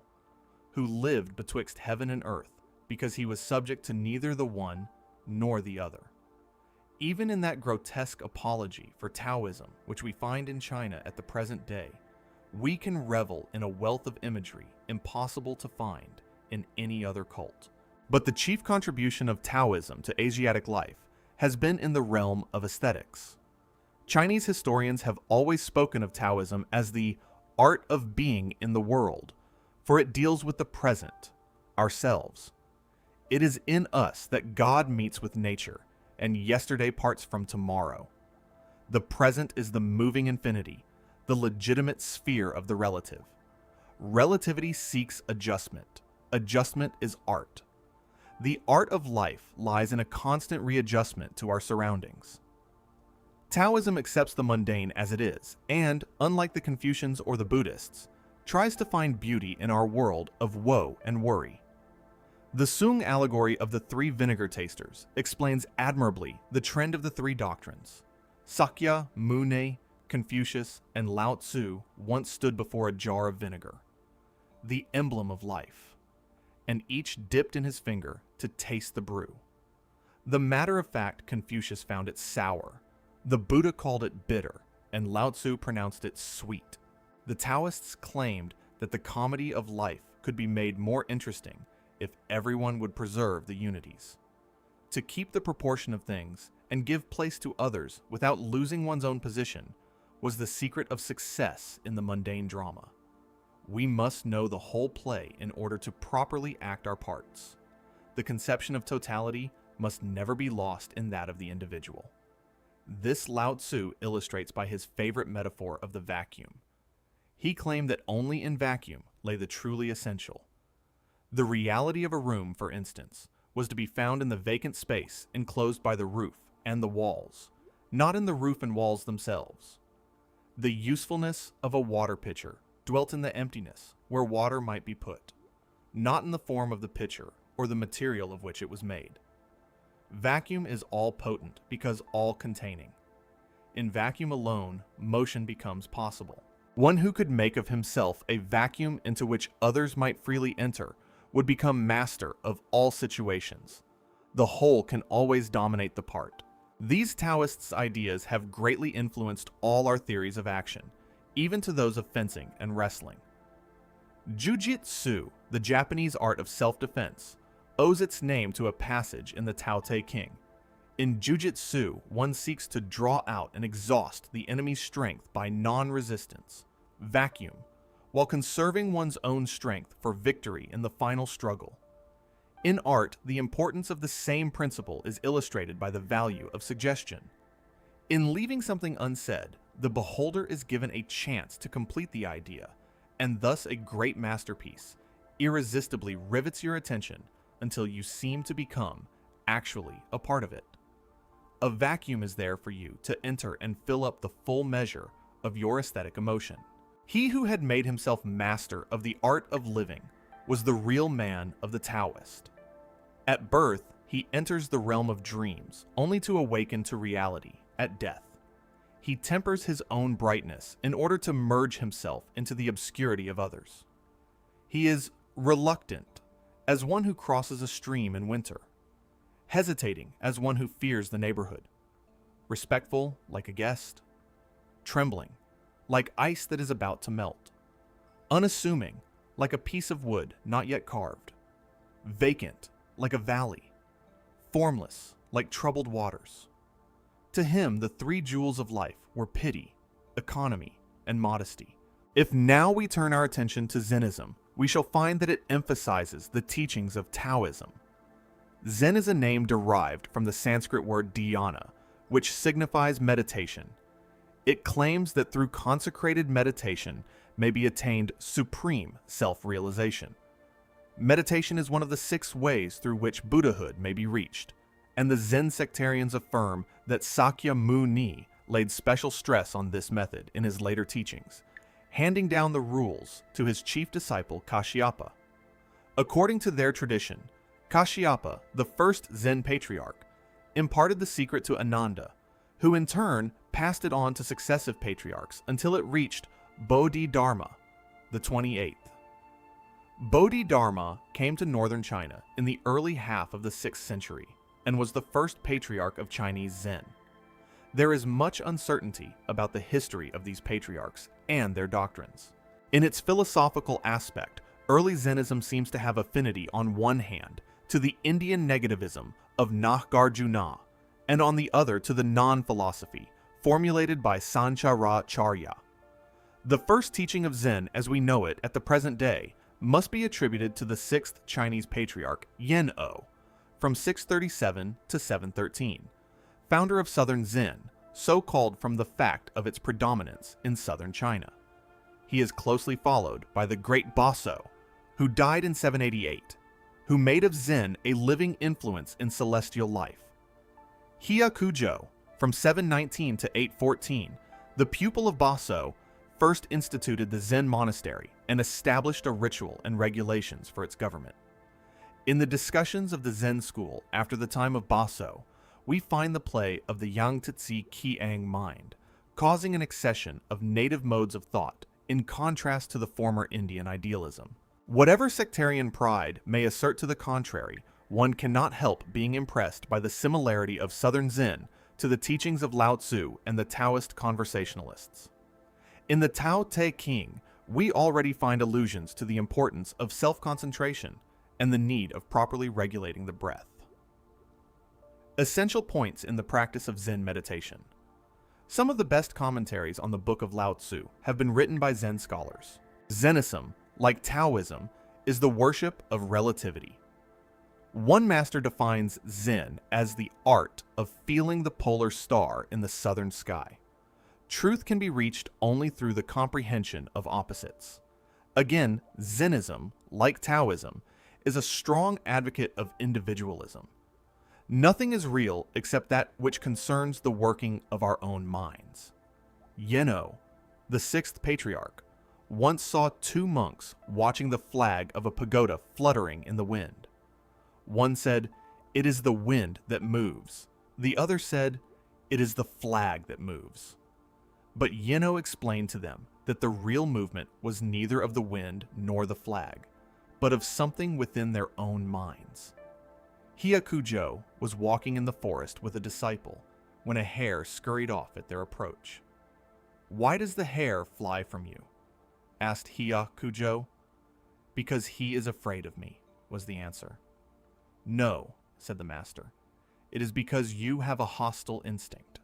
who lived betwixt heaven and earth because he was subject to neither the one nor the other. Even in that grotesque apology for Taoism which we find in China at the present day, we can revel in a wealth of imagery impossible to find in any other cult. But the chief contribution of Taoism to Asiatic life has been in the realm of aesthetics. Chinese historians have always spoken of Taoism as the art of being in the world, for it deals with the present, ourselves. It is in us that God meets with nature, and yesterday parts from tomorrow. The present is the moving infinity, the legitimate sphere of the relative. Relativity seeks adjustment. Adjustment is art. The art of life lies in a constant readjustment to our surroundings. Taoism accepts the mundane as it is, and, unlike the Confucians or the Buddhists, tries to find beauty in our world of woe and worry. The Sung allegory of the three vinegar tasters explains admirably the trend of the three doctrines. Sakya, Mune, Confucius, and Lao Tzu once stood before a jar of vinegar, the emblem of life, and each dipped in his finger to taste the brew. The matter-of-fact Confucius found it sour, the Buddha called it bitter, and Lao Tzu pronounced it sweet. The Taoists claimed that the comedy of life could be made more interesting if everyone would preserve the unities. To keep the proportion of things and give place to others without losing one's own position was the secret of success in the mundane drama. We must know the whole play in order to properly act our parts. The conception of totality must never be lost in that of the individual. This Lao Tzu illustrates by his favorite metaphor of the vacuum. He claimed that only in vacuum lay the truly essential. The reality of a room, for instance, was to be found in the vacant space enclosed by the roof and the walls, not in the roof and walls themselves. The usefulness of a water pitcher dwelt in the emptiness where water might be put, not in the form of the pitcher or the material of which it was made. Vacuum is all-potent because all-containing. In vacuum alone, motion becomes possible. One who could make of himself a vacuum into which others might freely enter would become master of all situations. The whole can always dominate the part. These Taoists' ideas have greatly influenced all our theories of action, even to those of fencing and wrestling. Jiu-jitsu, the Japanese art of self-defense, owes its name to a passage in the Tao Te King. In Jiu-jitsu, one seeks to draw out and exhaust the enemy's strength by non-resistance, vacuum, while conserving one's own strength for victory in the final struggle. In art, the importance of the same principle is illustrated by the value of suggestion. In leaving something unsaid, the beholder is given a chance to complete the idea, and thus a great masterpiece irresistibly rivets your attention until you seem to become actually a part of it. A vacuum is there for you to enter and fill up the full measure of your aesthetic emotion. He who had made himself master of the art of living was the real man of the Taoist. At birth, he enters the realm of dreams, only to awaken to reality at death. He tempers his own brightness in order to merge himself into the obscurity of others. He is reluctant, as one who crosses a stream in winter, hesitating as one who fears the neighborhood, respectful like a guest, trembling like ice that is about to melt, unassuming like a piece of wood not yet carved, vacant like a valley, formless like troubled waters. To him, the three jewels of life were pity, economy, and modesty. If now we turn our attention to Zennism, we shall find that it emphasizes the teachings of Taoism. Zen is a name derived from the Sanskrit word dhyana, which signifies meditation. It claims that through consecrated meditation may be attained supreme self-realization. Meditation is one of the 6 ways through which Buddhahood may be reached, and the Zen sectarians affirm that Sakya Muni laid special stress on this method in his later teachings, handing down the rules to his chief disciple Kashyapa. According to their tradition, Kashyapa, the first Zen patriarch, imparted the secret to Ananda, who in turn passed it on to successive patriarchs until it reached Bodhidharma, the 28th. Bodhidharma came to northern China in the early half of the 6th century and was the first patriarch of Chinese Zen. There is much uncertainty about the history of these patriarchs and their doctrines. In its philosophical aspect, early Zennism seems to have affinity on one hand to the Indian negativism of Nagarjuna, and on the other to the non-philosophy formulated by Sancharacharya. The first teaching of Zen as we know it at the present day must be attributed to the 6th Chinese patriarch Yen-O, from 637 to 713, founder of Southern Zen, so called from the fact of its predominance in southern China. He is closely followed by the great Baso, who died in 788, who made of Zen a living influence in celestial life. Hyakujo, from 719 to 814, the pupil of Baso, first instituted the Zen monastery and established a ritual and regulations for its government. In the discussions of the Zen school after the time of Baso, we find the play of the Yang-Tzu Ki-Ang mind, causing an accession of native modes of thought in contrast to the former Indian idealism. Whatever sectarian pride may assert to the contrary, one cannot help being impressed by the similarity of Southern Zen to the teachings of Lao Tzu and the Taoist conversationalists. In the Tao Te King, we already find allusions to the importance of self-concentration and the need of properly regulating the breath. Essential points in the practice of Zen meditation. Some of the best commentaries on the Book of Lao Tzu have been written by Zen scholars. Zennism, like Taoism, is the worship of relativity. One master defines Zen as the art of feeling the polar star in the southern sky. Truth can be reached only through the comprehension of opposites. Again, Zennism, like Taoism, is a strong advocate of individualism. Nothing is real except that which concerns the working of our own minds. Yeno, the sixth patriarch, once saw two monks watching the flag of a pagoda fluttering in the wind. One said, "It is the wind that moves." The other said, "It is the flag that moves." But Yeno explained to them that the real movement was neither of the wind nor the flag, but of something within their own minds. Hyakujo was walking in the forest with a disciple when a hare scurried off at their approach. "Why does the hare fly from you?" asked Hyakujo. "Because he is afraid of me," was the answer. "No," said the master. "It is because you have a hostile instinct."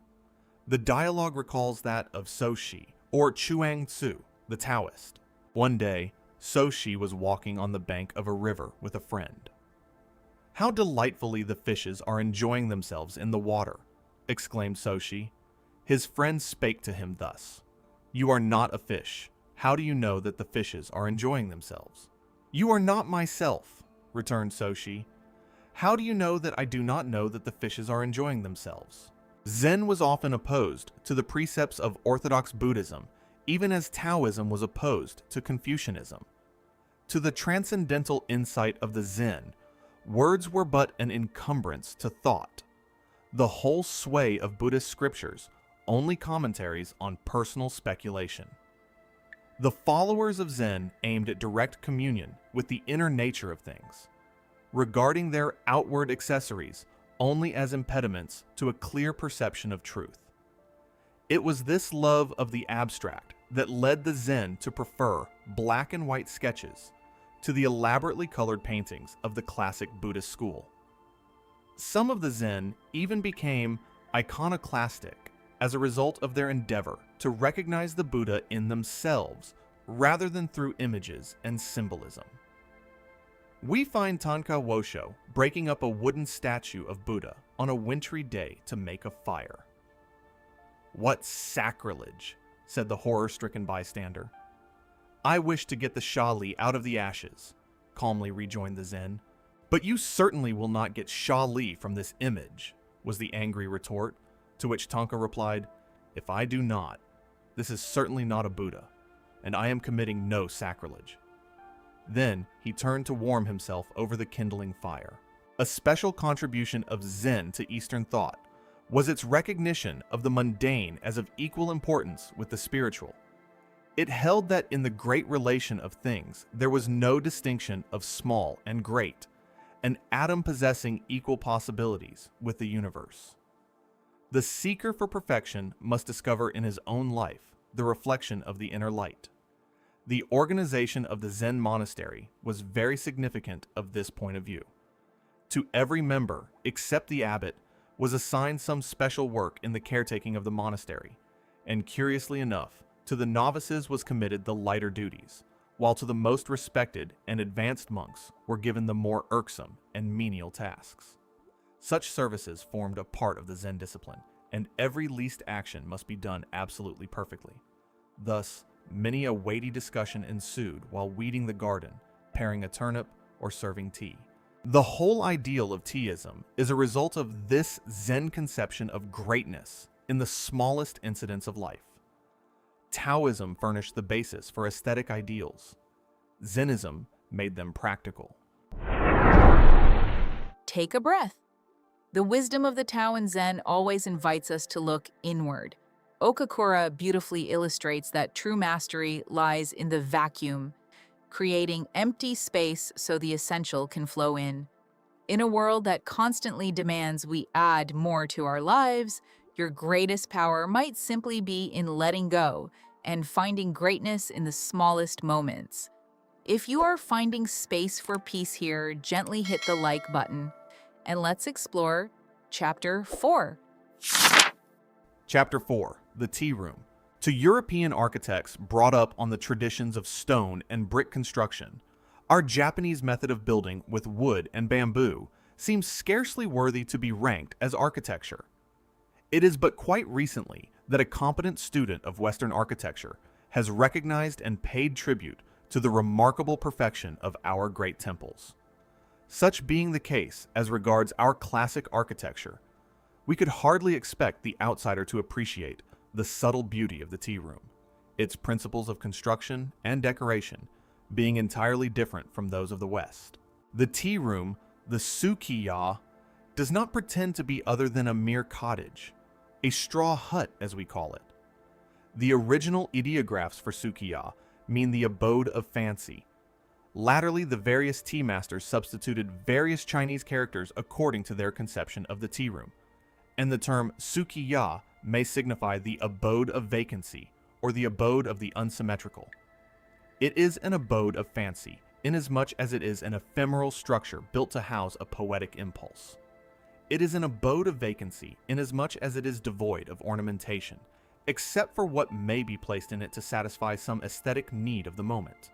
The dialogue recalls that of Soshi, or Chuang Tzu, the Taoist. One day, Soshi was walking on the bank of a river with a friend. "How delightfully the fishes are enjoying themselves in the water," exclaimed Soshi. His friend spake to him thus, "You are not a fish. How do you know that the fishes are enjoying themselves?" "You are not myself," returned Soshi. "How do you know that I do not know that the fishes are enjoying themselves?" Zen was often opposed to the precepts of Orthodox Buddhism, even as Taoism was opposed to Confucianism. To the transcendental insight of the Zen, words were but an encumbrance to thought. The whole sway of Buddhist scriptures, only commentaries on personal speculation. The followers of Zen aimed at direct communion with the inner nature of things, regarding their outward accessories only as impediments to a clear perception of truth. It was this love of the abstract that led the Zen to prefer black and white sketches to the elaborately colored paintings of the classic Buddhist school. Some of the Zen even became iconoclastic as a result of their endeavor to recognize the Buddha in themselves rather than through images and symbolism. We find Tanka Wosho breaking up a wooden statue of Buddha on a wintry day to make a fire. "What sacrilege," said the horror-stricken bystander. "I wish to get the Shali out of the ashes," calmly rejoined the Zen. "But you certainly will not get Shali from this image," was the angry retort, to which Tanka replied, "If I do not, this is certainly not a Buddha, and I am committing no sacrilege." Then he turned to warm himself over the kindling fire. A special contribution of Zen to Eastern thought was its recognition of the mundane as of equal importance with the spiritual. It held that in the great relation of things there was no distinction of small and great, an atom possessing equal possibilities with the universe. The seeker for perfection must discover in his own life the reflection of the inner light. The organization of the Zen monastery was very significant of this point of view. To every member, except the abbot, was assigned some special work in the caretaking of the monastery, and curiously enough, to the novices was committed the lighter duties, while to the most respected and advanced monks were given the more irksome and menial tasks. Such services formed a part of the Zen discipline, and every least action must be done absolutely perfectly. Thus, many a weighty discussion ensued while weeding the garden, paring a turnip, or serving tea. The whole ideal of Teaism is a result of this Zen conception of greatness in the smallest incidents of life. Taoism furnished the basis for aesthetic ideals. Zennism made them practical. Take a breath. The wisdom of the Tao and Zen always invites us to look inward. Okakura beautifully illustrates that true mastery lies in the vacuum, creating empty space so the essential can flow in. In a world that constantly demands we add more to our lives, your greatest power might simply be in letting go and finding greatness in the smallest moments. If you are finding space for peace here, gently hit the like button, and let's explore Chapter 4. Chapter 4. The Tea Room. To European architects brought up on the traditions of stone and brick construction, our Japanese method of building with wood and bamboo seems scarcely worthy to be ranked as architecture. It is but quite recently that a competent student of Western architecture has recognized and paid tribute to the remarkable perfection of our great temples. Such being the case as regards our classic architecture, we could hardly expect the outsider to appreciate the subtle beauty of the tea room, its principles of construction and decoration being entirely different from those of the West. The tea room, the sukiya, does not pretend to be other than a mere cottage, a straw hut as we call it. The original ideographs for sukiya mean the abode of fancy. Latterly, the various tea masters substituted various Chinese characters according to their conception of the tea room, and the term sukiya may signify the abode of vacancy or the abode of the unsymmetrical. It is an abode of fancy, inasmuch as it is an ephemeral structure built to house a poetic impulse. It is an abode of vacancy, inasmuch as it is devoid of ornamentation, except for what may be placed in it to satisfy some aesthetic need of the moment.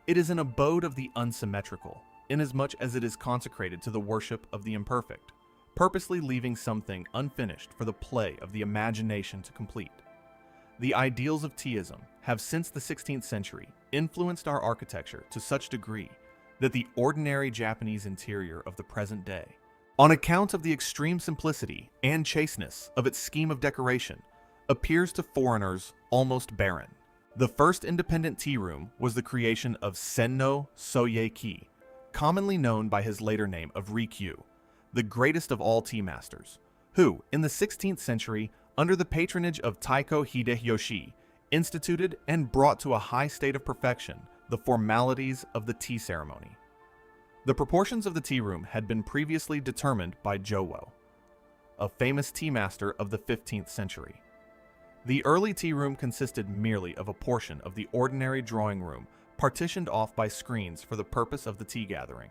It is an abode of the unsymmetrical, inasmuch as it is consecrated to the worship of the imperfect, purposely leaving something unfinished for the play of the imagination to complete. The ideals of Teaism have since the 16th century influenced our architecture to such degree that the ordinary Japanese interior of the present day, on account of the extreme simplicity and chasteness of its scheme of decoration, appears to foreigners almost barren. The first independent tea room was the creation of Senno Soyeki, commonly known by his later name of Rikyu, the greatest of all tea masters, who, in the 16th century, under the patronage of Taiko Hideyoshi, instituted and brought to a high state of perfection the formalities of the tea ceremony. The proportions of the tea room had been previously determined by Jowo, a famous tea master of the 15th century. The early tea room consisted merely of a portion of the ordinary drawing room partitioned off by screens for the purpose of the tea gathering.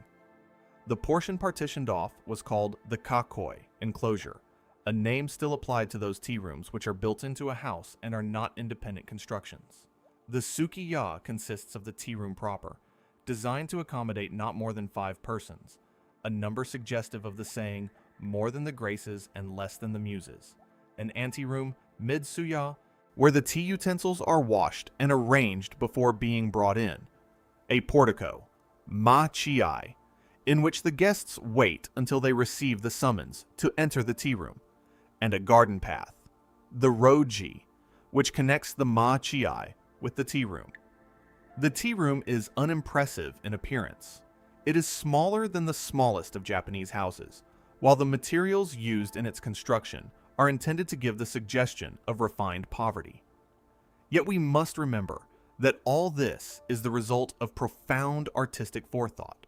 The portion partitioned off was called the kakoi enclosure, a name still applied to those tea rooms which are built into a house and are not independent constructions. The sukiya consists of the tea room proper, designed to accommodate not more than 5 persons, a number suggestive of the saying, more than the graces and less than the muses. An anteroom, mid-suya, where the tea utensils are washed and arranged before being brought in. A portico, ma-chiai, in which the guests wait until they receive the summons to enter the tea room, and a garden path, the roji, which connects the ma-chiai with the tea room. The tea room is unimpressive in appearance. It is smaller than the smallest of Japanese houses, while the materials used in its construction are intended to give the suggestion of refined poverty. Yet we must remember that all this is the result of profound artistic forethought,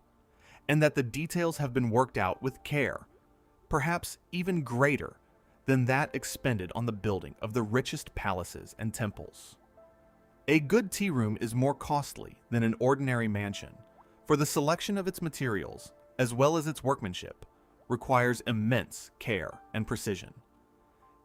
and that the details have been worked out with care, perhaps even greater than that expended on the building of the richest palaces and temples. A good tea room is more costly than an ordinary mansion, for the selection of its materials, as well as its workmanship, requires immense care and precision.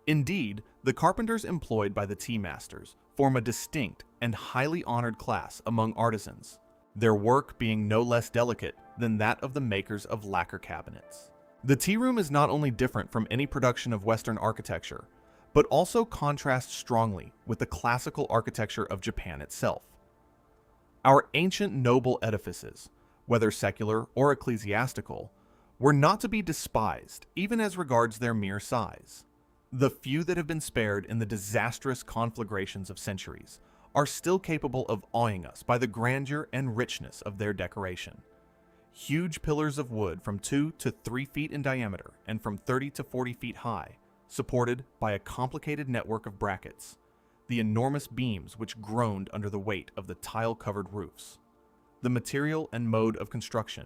Indeed, the carpenters employed by the tea masters form a distinct and highly honored class among artisans, their work being no less delicate than that of the makers of lacquer cabinets. The tea room is not only different from any production of Western architecture, but also contrasts strongly with the classical architecture of Japan itself. Our ancient noble edifices, whether secular or ecclesiastical, were not to be despised even as regards their mere size. The few that have been spared in the disastrous conflagrations of centuries are still capable of awing us by the grandeur and richness of their decoration. Huge pillars of wood from 2 to 3 feet in diameter and from 30 to 40 feet high, supported by a complicated network of brackets, the enormous beams which groaned under the weight of the tile-covered roofs. The material and mode of construction,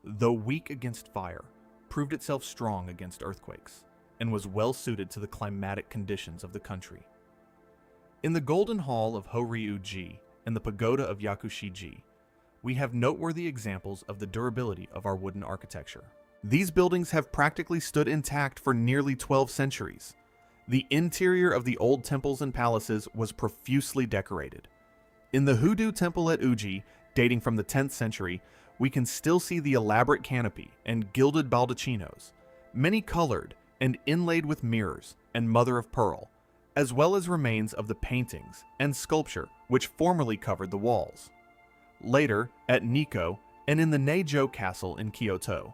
though weak against fire, proved itself strong against earthquakes, and was well suited to the climatic conditions of the country. In the Golden Hall of Ho-Ryu-ji and the Pagoda of Yakushi-ji, we have noteworthy examples of the durability of our wooden architecture. These buildings have practically stood intact for nearly 12 centuries. The interior of the old temples and palaces was profusely decorated. In the Hoodoo Temple at Uji, dating from the 10th century, we can still see the elaborate canopy and gilded baldacchinos, many colored and inlaid with mirrors and mother of pearl, as well as remains of the paintings and sculpture which formerly covered the walls. Later, at Nikko and in the Neijo Castle in Kyoto,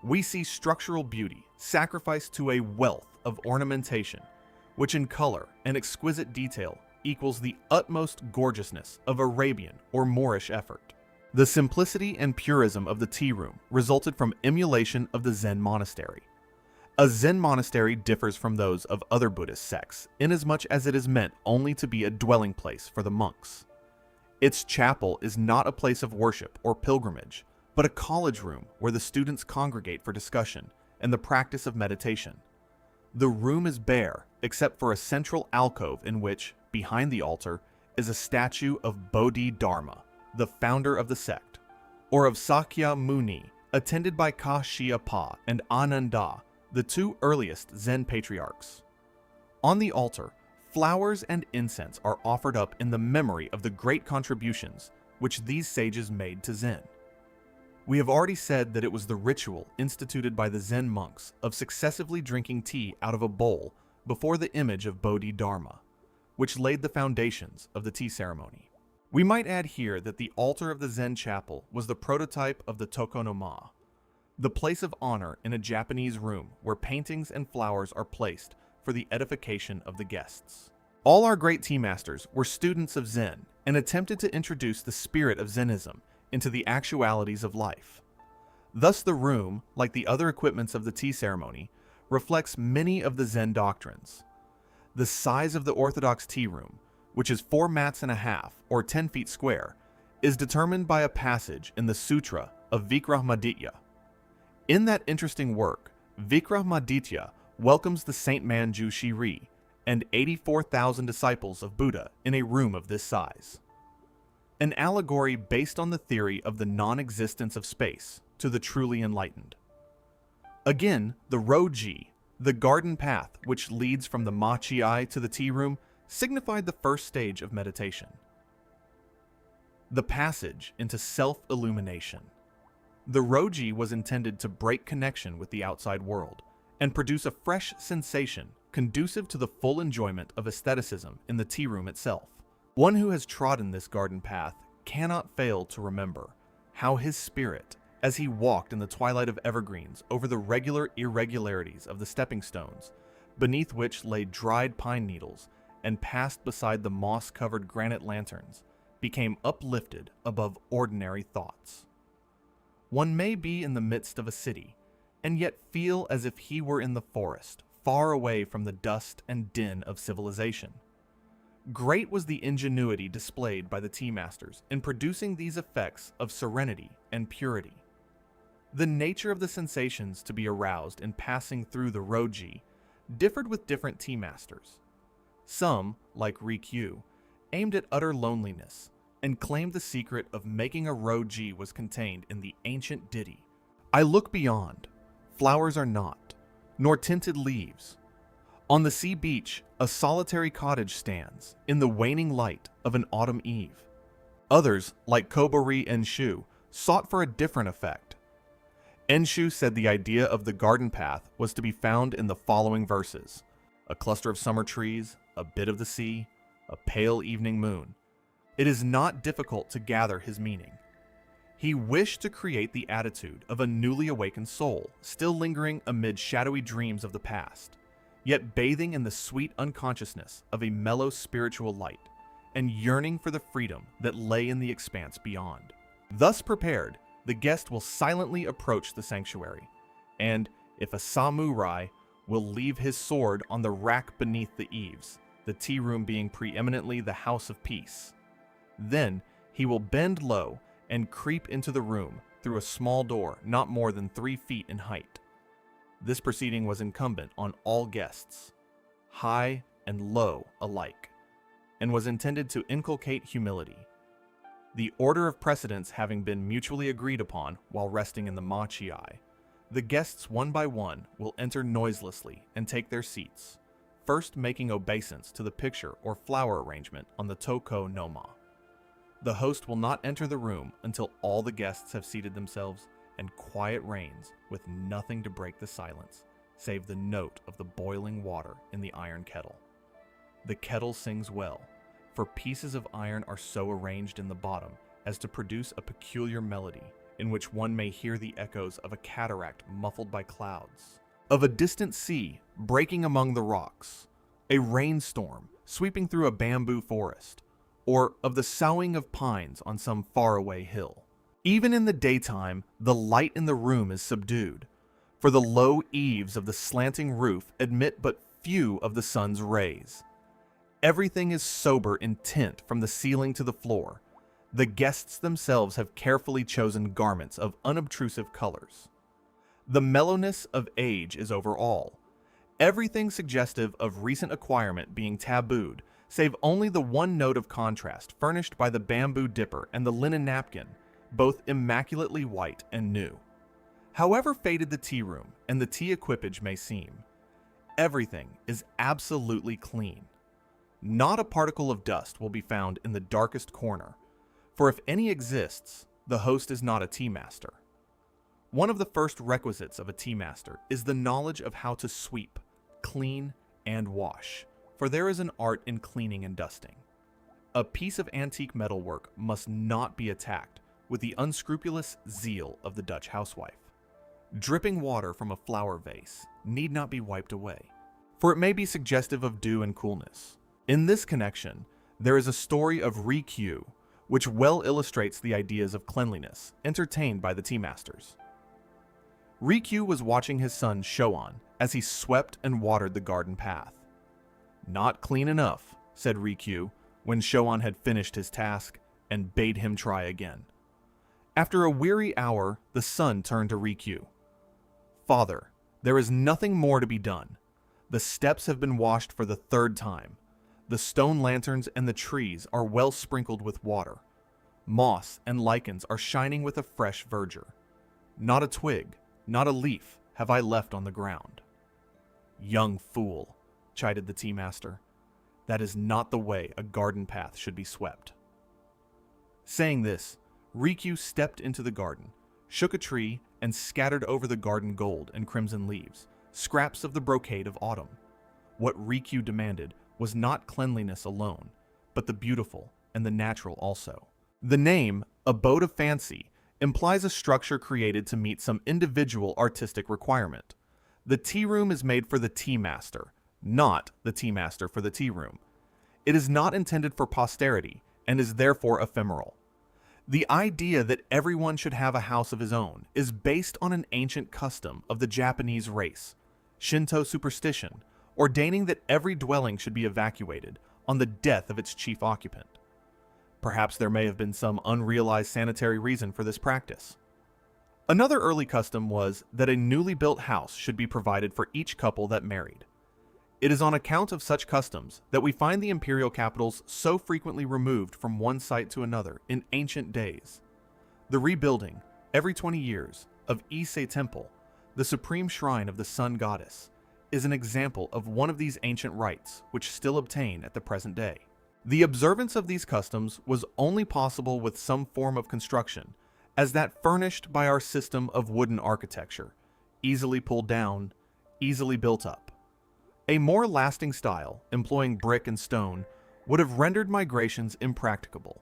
we see structural beauty sacrificed to a wealth of ornamentation, which in color and exquisite detail equals the utmost gorgeousness of Arabian or Moorish effort. The simplicity and purism of the tea room resulted from emulation of the Zen monastery. A Zen monastery differs from those of other Buddhist sects inasmuch as it is meant only to be a dwelling place for the monks. Its chapel is not a place of worship or pilgrimage, but a college room where the students congregate for discussion and the practice of meditation. The room is bare except for a central alcove in which, behind the altar, is a statue of Bodhidharma, the founder of the sect, or of Sakya Muni, attended by Kashyapa and Ananda, the two earliest Zen patriarchs. On the altar, flowers and incense are offered up in the memory of the great contributions which these sages made to Zen. We have already said that it was the ritual instituted by the Zen monks of successively drinking tea out of a bowl before the image of Bodhidharma, which laid the foundations of the tea ceremony. We might add here that the altar of the Zen chapel was the prototype of the tokonoma, the place of honor in a Japanese room where paintings and flowers are placed for the edification of the guests. All our great tea masters were students of Zen and attempted to introduce the spirit of Zennism into the actualities of life. Thus the room, like the other equipments of the tea ceremony, reflects many of the Zen doctrines. The size of the orthodox tea room, which is 4 mats and a half, or 10 feet square, is determined by a passage in the Sutra of Vikramaditya. In that interesting work, Vikramaditya welcomes the Saint Manju Shiri and 84,000 disciples of Buddha in a room of this size. An allegory based on the theory of the non-existence of space to the truly enlightened. Again, the Roji, the garden path which leads from the Machi-ai to the tea room, signified the first stage of meditation. The passage into self-illumination. The Roji was intended to break connection with the outside world and produce a fresh sensation conducive to the full enjoyment of aestheticism in the tea room itself. One who has trodden this garden path cannot fail to remember how his spirit, as he walked in the twilight of evergreens over the regular irregularities of the stepping stones, beneath which lay dried pine needles, and passed beside the moss-covered granite lanterns, became uplifted above ordinary thoughts. One may be in the midst of a city, and yet feel as if he were in the forest, far away from the dust and din of civilization. Great was the ingenuity displayed by the tea masters in producing these effects of serenity and purity. The nature of the sensations to be aroused in passing through the Roji differed with different tea masters. Some, like Rikyu, aimed at utter loneliness and claimed the secret of making a Roji was contained in the ancient ditty, "I look beyond, flowers are not, nor tinted leaves. On the sea beach, a solitary cottage stands in the waning light of an autumn eve." Others, like Kobori Enshu, sought for a different effect. Enshu said the idea of the garden path was to be found in the following verses: a cluster of summer trees, a bit of the sea, a pale evening moon. It is not difficult to gather his meaning. He wished to create the attitude of a newly awakened soul, still lingering amid shadowy dreams of the past, yet bathing in the sweet unconsciousness of a mellow spiritual light, and yearning for the freedom that lay in the expanse beyond. Thus prepared, the guest will silently approach the sanctuary, and, if a samurai, will leave his sword on the rack beneath the eaves, the tea room being preeminently the house of peace. Then he will bend low and creep into the room through a small door not more than 3 feet in height. This proceeding was incumbent on all guests, high and low alike, and was intended to inculcate humility. The order of precedence having been mutually agreed upon while resting in the machiai, the guests one by one will enter noiselessly and take their seats, first making obeisance to the picture or flower arrangement on the toko noma. The host will not enter the room until all the guests have seated themselves and quiet reigns with nothing to break the silence save the note of the boiling water in the iron kettle. The kettle sings well, for pieces of iron are so arranged in the bottom as to produce a peculiar melody in which one may hear the echoes of a cataract muffled by clouds, of a distant sea breaking among the rocks, a rainstorm sweeping through a bamboo forest, or of the soughing of pines on some faraway hill. Even in the daytime, the light in the room is subdued, for the low eaves of the slanting roof admit but few of the sun's rays. Everything is sober in tint from the ceiling to the floor. The guests themselves have carefully chosen garments of unobtrusive colors. The mellowness of age is over all, everything suggestive of recent acquirement being tabooed, save only the one note of contrast furnished by the bamboo dipper and the linen napkin, both immaculately white and new. However faded the tea room and the tea equipage may seem, everything is absolutely clean. Not a particle of dust will be found in the darkest corner, for if any exists, the host is not a tea master. One of the first requisites of a tea master is the knowledge of how to sweep, clean, and wash, for there is an art in cleaning and dusting. A piece of antique metalwork must not be attacked with the unscrupulous zeal of the Dutch housewife. Dripping water from a flower vase need not be wiped away, for it may be suggestive of dew and coolness. In this connection, there is a story of Rikyu, which well illustrates the ideas of cleanliness entertained by the tea masters. Rikyu was watching his son Shoan as he swept and watered the garden path. "Not clean enough," said Rikyu when Shoan had finished his task and bade him try again. After a weary hour, the son turned to Rikyu. "Father, there is nothing more to be done. The steps have been washed for the 3rd time. The stone lanterns and the trees are well sprinkled with water. Moss and lichens are shining with a fresh verdure. Not a twig, not a leaf have I left on the ground." "Young fool," chided the tea master. "That is not the way a garden path should be swept." Saying this, Rikyu stepped into the garden, shook a tree, and scattered over the garden gold and crimson leaves, scraps of the brocade of autumn. What Rikyu demanded was not cleanliness alone, but the beautiful and the natural also. The name, Abode of Fancy, implies a structure created to meet some individual artistic requirement. The tea room is made for the tea master, not the tea master for the tea room. It is not intended for posterity and is therefore ephemeral. The idea that everyone should have a house of his own is based on an ancient custom of the Japanese race, Shinto superstition, ordaining that every dwelling should be evacuated on the death of its chief occupant. Perhaps there may have been some unrealized sanitary reason for this practice. Another early custom was that a newly built house should be provided for each couple that married. It is on account of such customs that we find the imperial capitals so frequently removed from one site to another in ancient days. The rebuilding, every 20 years, of Ise Temple, the supreme shrine of the sun goddess, is an example of one of these ancient rites which still obtain at the present day. The observance of these customs was only possible with some form of construction, as that furnished by our system of wooden architecture, easily pulled down, easily built up. A more lasting style, employing brick and stone, would have rendered migrations impracticable,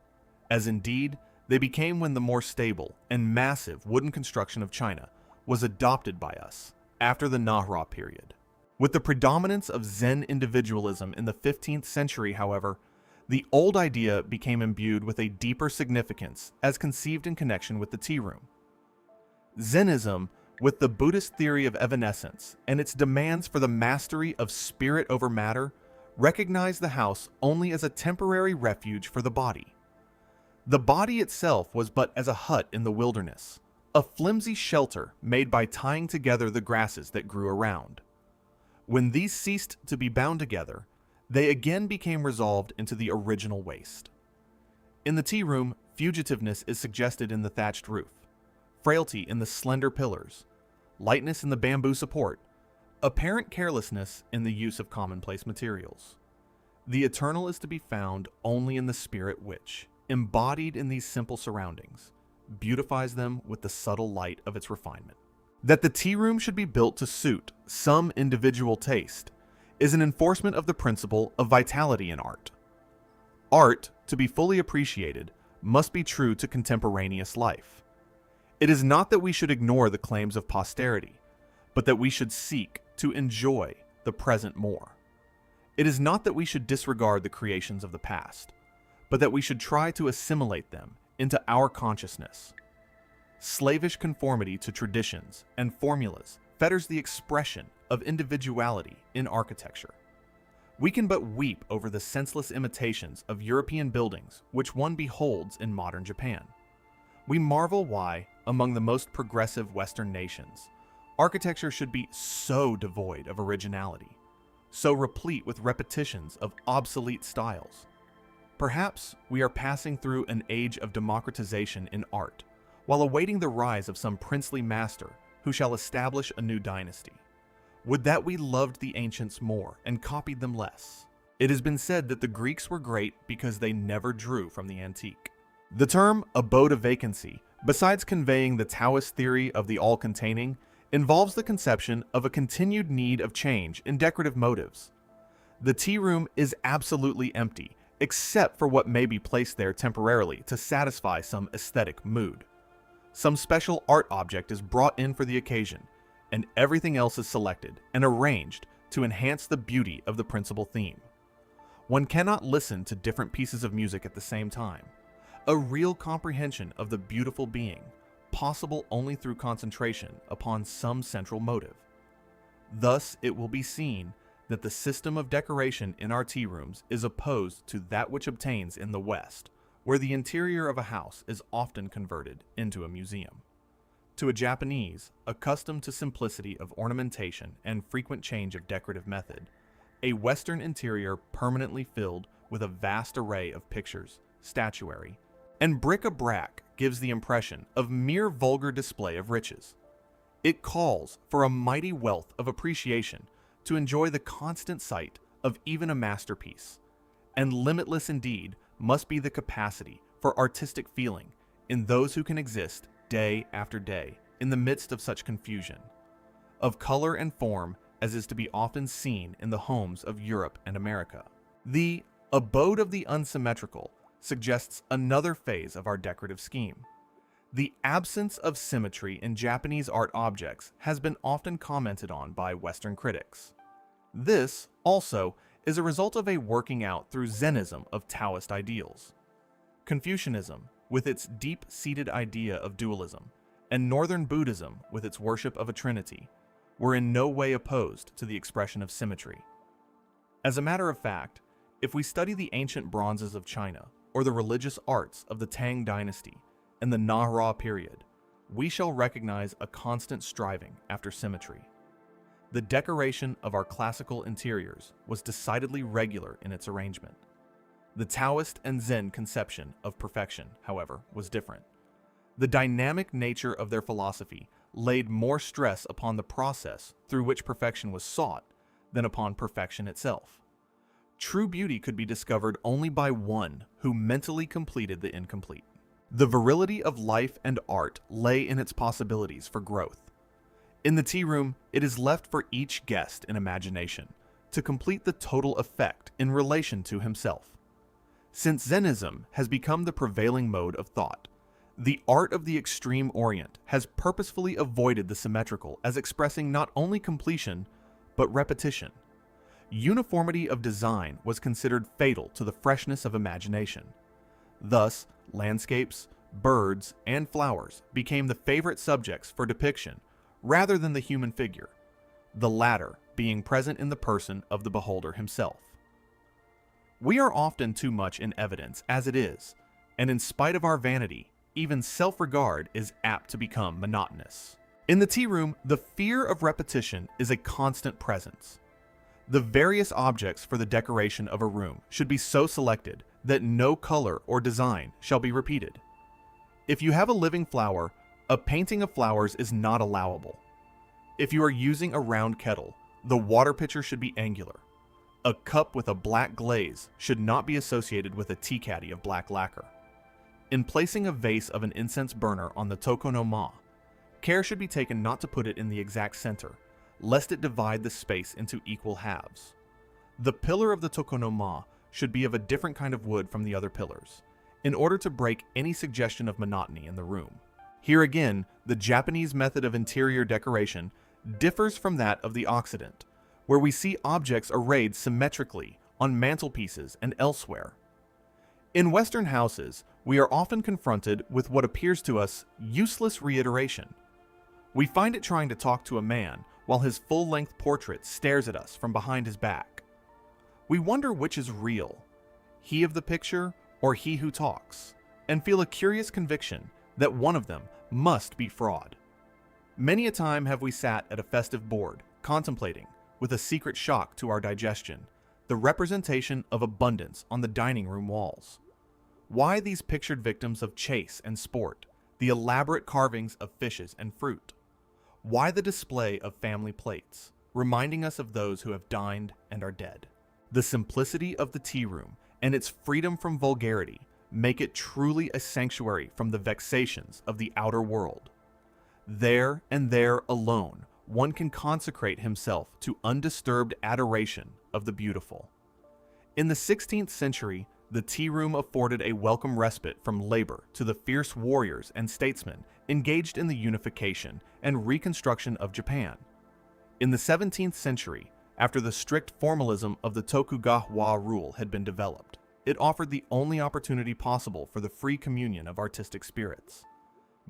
as indeed they became when the more stable and massive wooden construction of China was adopted by us after the Nahua period. With the predominance of Zen individualism in the 15th century, however, the old idea became imbued with a deeper significance as conceived in connection with the tea room. Zennism, with the Buddhist theory of evanescence and its demands for the mastery of spirit over matter, recognized the house only as a temporary refuge for the body. The body itself was but as a hut in the wilderness, a flimsy shelter made by tying together the grasses that grew around. When these ceased to be bound together, they again became resolved into the original waste. In the tea room, fugitiveness is suggested in the thatched roof, frailty in the slender pillars, lightness in the bamboo support, apparent carelessness in the use of commonplace materials. The eternal is to be found only in the spirit which, embodied in these simple surroundings, beautifies them with the subtle light of its refinement. That the tea room should be built to suit some individual taste is an enforcement of the principle of vitality in art. Art, to be fully appreciated, must be true to contemporaneous life. It is not that we should ignore the claims of posterity, but that we should seek to enjoy the present more. It is not that we should disregard the creations of the past, but that we should try to assimilate them into our consciousness. Slavish conformity to traditions and formulas fetters the expression of individuality in architecture. We can but weep over the senseless imitations of European buildings which one beholds in modern Japan. We marvel why, among the most progressive Western nations, architecture should be so devoid of originality, so replete with repetitions of obsolete styles. Perhaps we are passing through an age of democratization in art, while awaiting the rise of some princely master who shall establish a new dynasty. Would that we loved the ancients more and copied them less. It has been said that the Greeks were great because they never drew from the antique. The term abode of vacancy, besides conveying the Taoist theory of the all-containing, involves the conception of a continued need of change in decorative motives. The tea room is absolutely empty, except for what may be placed there temporarily to satisfy some aesthetic mood. Some special art object is brought in for the occasion, and everything else is selected and arranged to enhance the beauty of the principal theme. One cannot listen to different pieces of music at the same time. A real comprehension of the beautiful being, possible only through concentration upon some central motive. Thus, it will be seen that the system of decoration in our tea rooms is opposed to that which obtains in the West, where the interior of a house is often converted into a museum. To a Japanese, accustomed to simplicity of ornamentation and frequent change of decorative method, a Western interior permanently filled with a vast array of pictures, statuary, and bric-a-brac gives the impression of mere vulgar display of riches. It calls for a mighty wealth of appreciation to enjoy the constant sight of even a masterpiece, and limitless indeed must be the capacity for artistic feeling in those who can exist day after day in the midst of such confusion, of color and form as is to be often seen in the homes of Europe and America. The abode of the unsymmetrical suggests another phase of our decorative scheme. The absence of symmetry in Japanese art objects has been often commented on by Western critics. This, also, is a result of a working out through Zennism of Taoist ideals. Confucianism, with its deep-seated idea of dualism, and Northern Buddhism, with its worship of a trinity, were in no way opposed to the expression of symmetry. As a matter of fact, if we study the ancient bronzes of China, or the religious arts of the Tang dynasty and the Nahua period, we shall recognize a constant striving after symmetry. The decoration of our classical interiors was decidedly regular in its arrangement. The Taoist and Zen conception of perfection, however, was different. The dynamic nature of their philosophy laid more stress upon the process through which perfection was sought than upon perfection itself. True beauty could be discovered only by one who mentally completed the incomplete. The virility of life and art lay in its possibilities for growth. In the tea room, it is left for each guest in imagination to complete the total effect in relation to himself. Since Zennism has become the prevailing mode of thought, the art of the extreme Orient has purposefully avoided the symmetrical as expressing not only completion, but repetition. Uniformity of design was considered fatal to the freshness of imagination. Thus, landscapes, birds, and flowers became the favorite subjects for depiction rather than the human figure, the latter being present in the person of the beholder himself. We are often too much in evidence as it is, and in spite of our vanity, even self-regard is apt to become monotonous. In the tea room, the fear of repetition is a constant presence. The various objects for the decoration of a room should be so selected that no color or design shall be repeated. If you have a living flower, a painting of flowers is not allowable. If you are using a round kettle, the water pitcher should be angular. A cup with a black glaze should not be associated with a tea caddy of black lacquer. In placing a vase of an incense burner on the tokonoma, care should be taken not to put it in the exact center, lest it divide the space into equal halves. The pillar of the tokonoma should be of a different kind of wood from the other pillars, in order to break any suggestion of monotony in the room. Here again, the Japanese method of interior decoration differs from that of the Occident, where we see objects arrayed symmetrically on mantelpieces and elsewhere. In Western houses, we are often confronted with what appears to us useless reiteration. We find it trying to talk to a man while his full-length portrait stares at us from behind his back. We wonder which is real, he of the picture or he who talks, and feel a curious conviction that one of them must be fraud. Many a time have we sat at a festive board, contemplating, with a secret shock to our digestion, the representation of abundance on the dining room walls. Why these pictured victims of chase and sport, the elaborate carvings of fishes and fruit? Why the display of family plates, reminding us of those who have dined and are dead? The simplicity of the tea room and its freedom from vulgarity make it truly a sanctuary from the vexations of the outer world. There and there alone, one can consecrate himself to undisturbed adoration of the beautiful. In the 16th century, the tea room afforded a welcome respite from labor to the fierce warriors and statesmen engaged in the unification and reconstruction of Japan. In the 17th century, after the strict formalism of the Tokugawa rule had been developed, it offered the only opportunity possible for the free communion of artistic spirits.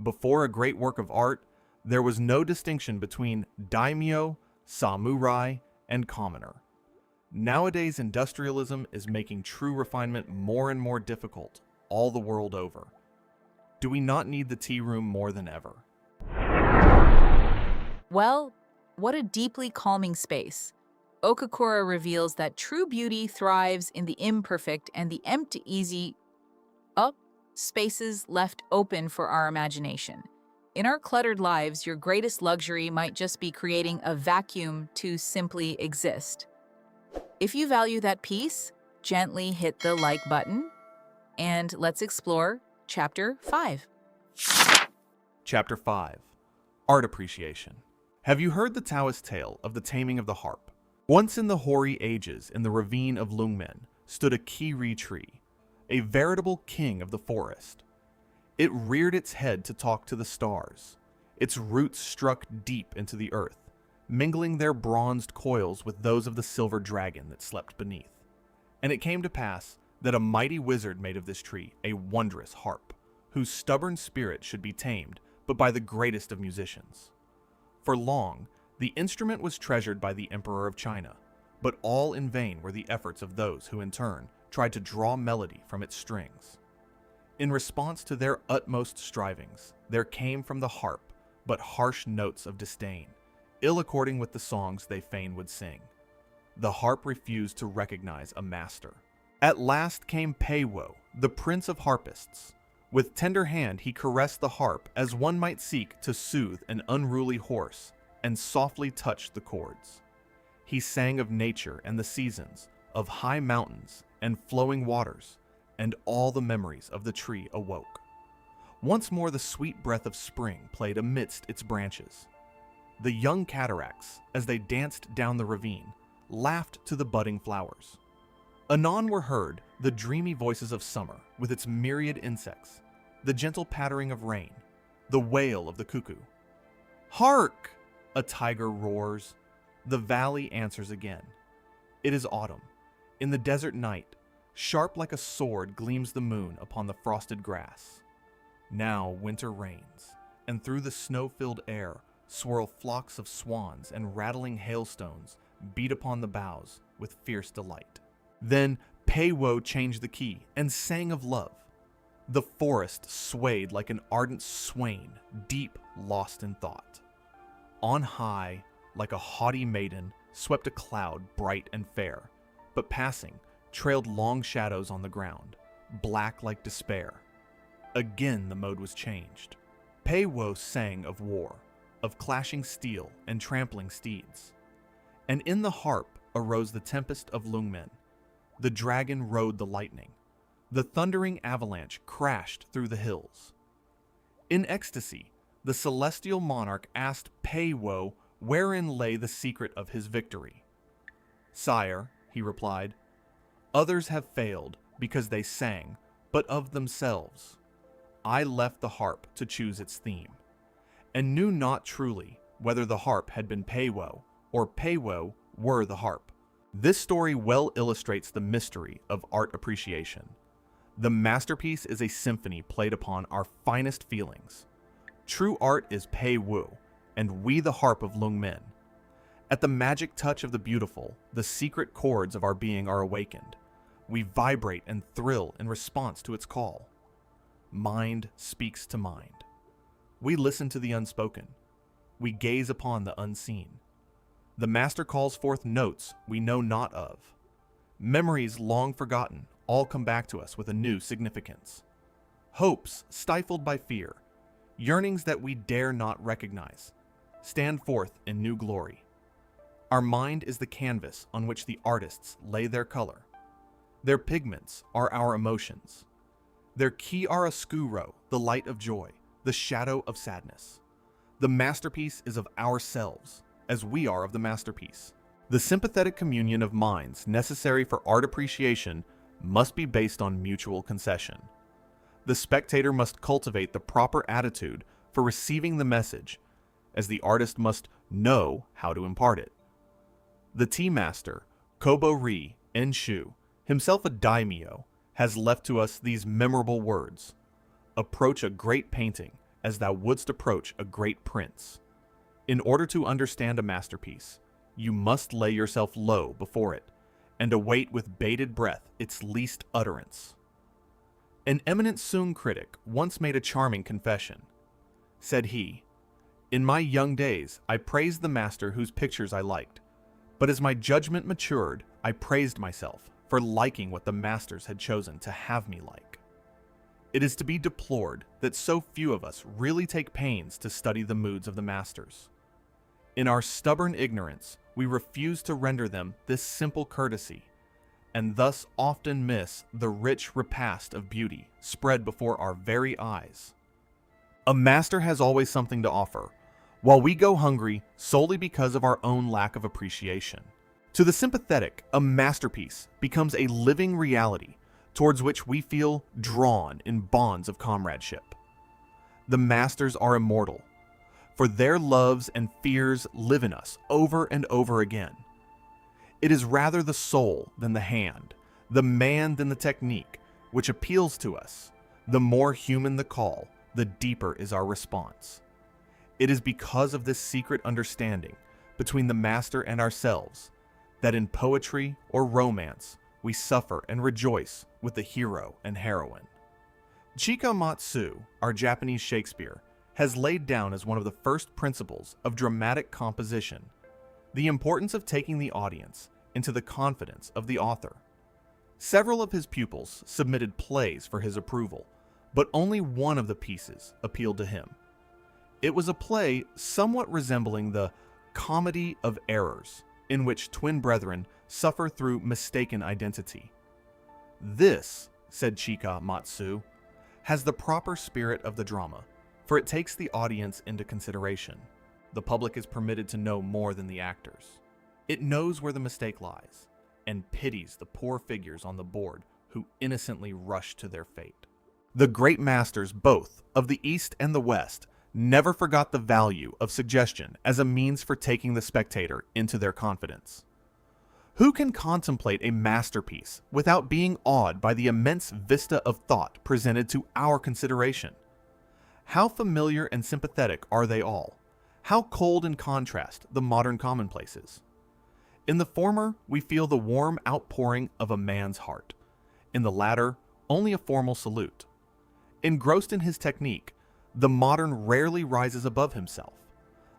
Before a great work of art, there was no distinction between daimyo, samurai, and commoner. Nowadays, industrialism is making true refinement more and more difficult all the world over. Do we not need the tea room more than ever? Well, what a deeply calming space. Okakura reveals that true beauty thrives in the imperfect and the empty, easy spaces left open for our imagination. In our cluttered lives, your greatest luxury might just be creating a vacuum to simply exist. If you value that peace, gently hit the like button, and let's explore Chapter 5. Chapter 5. Art Appreciation. Have you heard the Taoist tale of the taming of the harp? Once in the hoary ages, in the ravine of Lungmen, stood a kiri tree, a veritable king of the forest. It reared its head to talk to the stars. Its roots struck deep into the earth, mingling their bronzed coils with those of the silver dragon that slept beneath. And it came to pass that a mighty wizard made of this tree a wondrous harp, whose stubborn spirit should be tamed, but by the greatest of musicians. For long, the instrument was treasured by the Emperor of China, but all in vain were the efforts of those who in turn tried to draw melody from its strings. In response to their utmost strivings, there came from the harp but harsh notes of disdain, ill according with the songs they fain would sing. The harp refused to recognize a master. At last came Peiwo, the prince of harpists. With tender hand he caressed the harp as one might seek to soothe an unruly horse, and softly touched the chords. He sang of nature and the seasons, of high mountains and flowing waters, and all the memories of the tree awoke. Once more the sweet breath of spring played amidst its branches. The young cataracts, as they danced down the ravine, laughed to the budding flowers. Anon were heard the dreamy voices of summer with its myriad insects, the gentle pattering of rain, the wail of the cuckoo. Hark! A tiger roars. The valley answers again. It is autumn. In the desert night, sharp like a sword gleams the moon upon the frosted grass. Now winter reigns, and through the snow-filled air swirl flocks of swans, and rattling hailstones beat upon the boughs with fierce delight. Then Peiwo changed the key and sang of love. The forest swayed like an ardent swain, deep lost in thought. On high, like a haughty maiden, swept a cloud bright and fair, but passing, trailed long shadows on the ground, black like despair. Again the mode was changed. Peiwo sang of war, of clashing steel and trampling steeds. And in the harp arose the tempest of Lungmen. The dragon rode the lightning. The thundering avalanche crashed through the hills. In ecstasy, the celestial monarch asked Peiwo wherein lay the secret of his victory. "Sire," he replied, "others have failed because they sang, but of themselves. I left the harp to choose its theme, and knew not truly whether the harp had been Peiwo or Peiwo were the harp." This story well illustrates the mystery of art appreciation. The masterpiece is a symphony played upon our finest feelings. True art is Peiwo, and we the harp of Lungmen. At the magic touch of the beautiful, the secret chords of our being are awakened. We vibrate and thrill in response to its call. Mind speaks to mind. We listen to the unspoken. We gaze upon the unseen. The master calls forth notes we know not of. Memories long forgotten all come back to us with a new significance. Hopes stifled by fear, yearnings that we dare not recognize, stand forth in new glory. Our mind is the canvas on which the artists lay their color. Their pigments are our emotions. Their chiaroscuro, the light of joy, the shadow of sadness. The masterpiece is of ourselves, as we are of the masterpiece. The sympathetic communion of minds necessary for art appreciation must be based on mutual concession. The spectator must cultivate the proper attitude for receiving the message, as the artist must know how to impart it. The tea master, Kobo-ri Enshu, himself a daimyo, has left to us these memorable words: "Approach a great painting as thou wouldst approach a great prince." In order to understand a masterpiece, you must lay yourself low before it and await with bated breath its least utterance. An eminent Sung critic once made a charming confession. Said he, "In my young days, I praised the master whose pictures I liked, but as my judgment matured, I praised myself for liking what the masters had chosen to have me like." It is to be deplored that so few of us really take pains to study the moods of the masters. In our stubborn ignorance, we refuse to render them this simple courtesy, and thus often miss the rich repast of beauty spread before our very eyes. A master has always something to offer, while we go hungry solely because of our own lack of appreciation. To the sympathetic, a masterpiece becomes a living reality towards which we feel drawn in bonds of comradeship. The masters are immortal, for their loves and fears live in us over and over again. It is rather the soul than the hand, the man than the technique, which appeals to us. The more human the call, the deeper is our response. It is because of this secret understanding between the master and ourselves that in poetry or romance we suffer and rejoice with the hero and heroine. Chikamatsu, our Japanese Shakespeare, has laid down as one of the first principles of dramatic composition the importance of taking the audience into the confidence of the author. Several of his pupils submitted plays for his approval, but only one of the pieces appealed to him. It was a play somewhat resembling the Comedy of Errors, in which twin brethren suffer through mistaken identity. "This," said Chika Matsu, "has the proper spirit of the drama, for it takes the audience into consideration. The public is permitted to know more than the actors. It knows where the mistake lies, and pities the poor figures on the board who innocently rush to their fate." The great masters both of the East and the West never forgot the value of suggestion as a means for taking the spectator into their confidence. Who can contemplate a masterpiece without being awed by the immense vista of thought presented to our consideration? How familiar and sympathetic are they all? How cold in contrast the modern commonplaces? In the former, we feel the warm outpouring of a man's heart. In the latter, only a formal salute. Engrossed in his technique, the modern rarely rises above himself.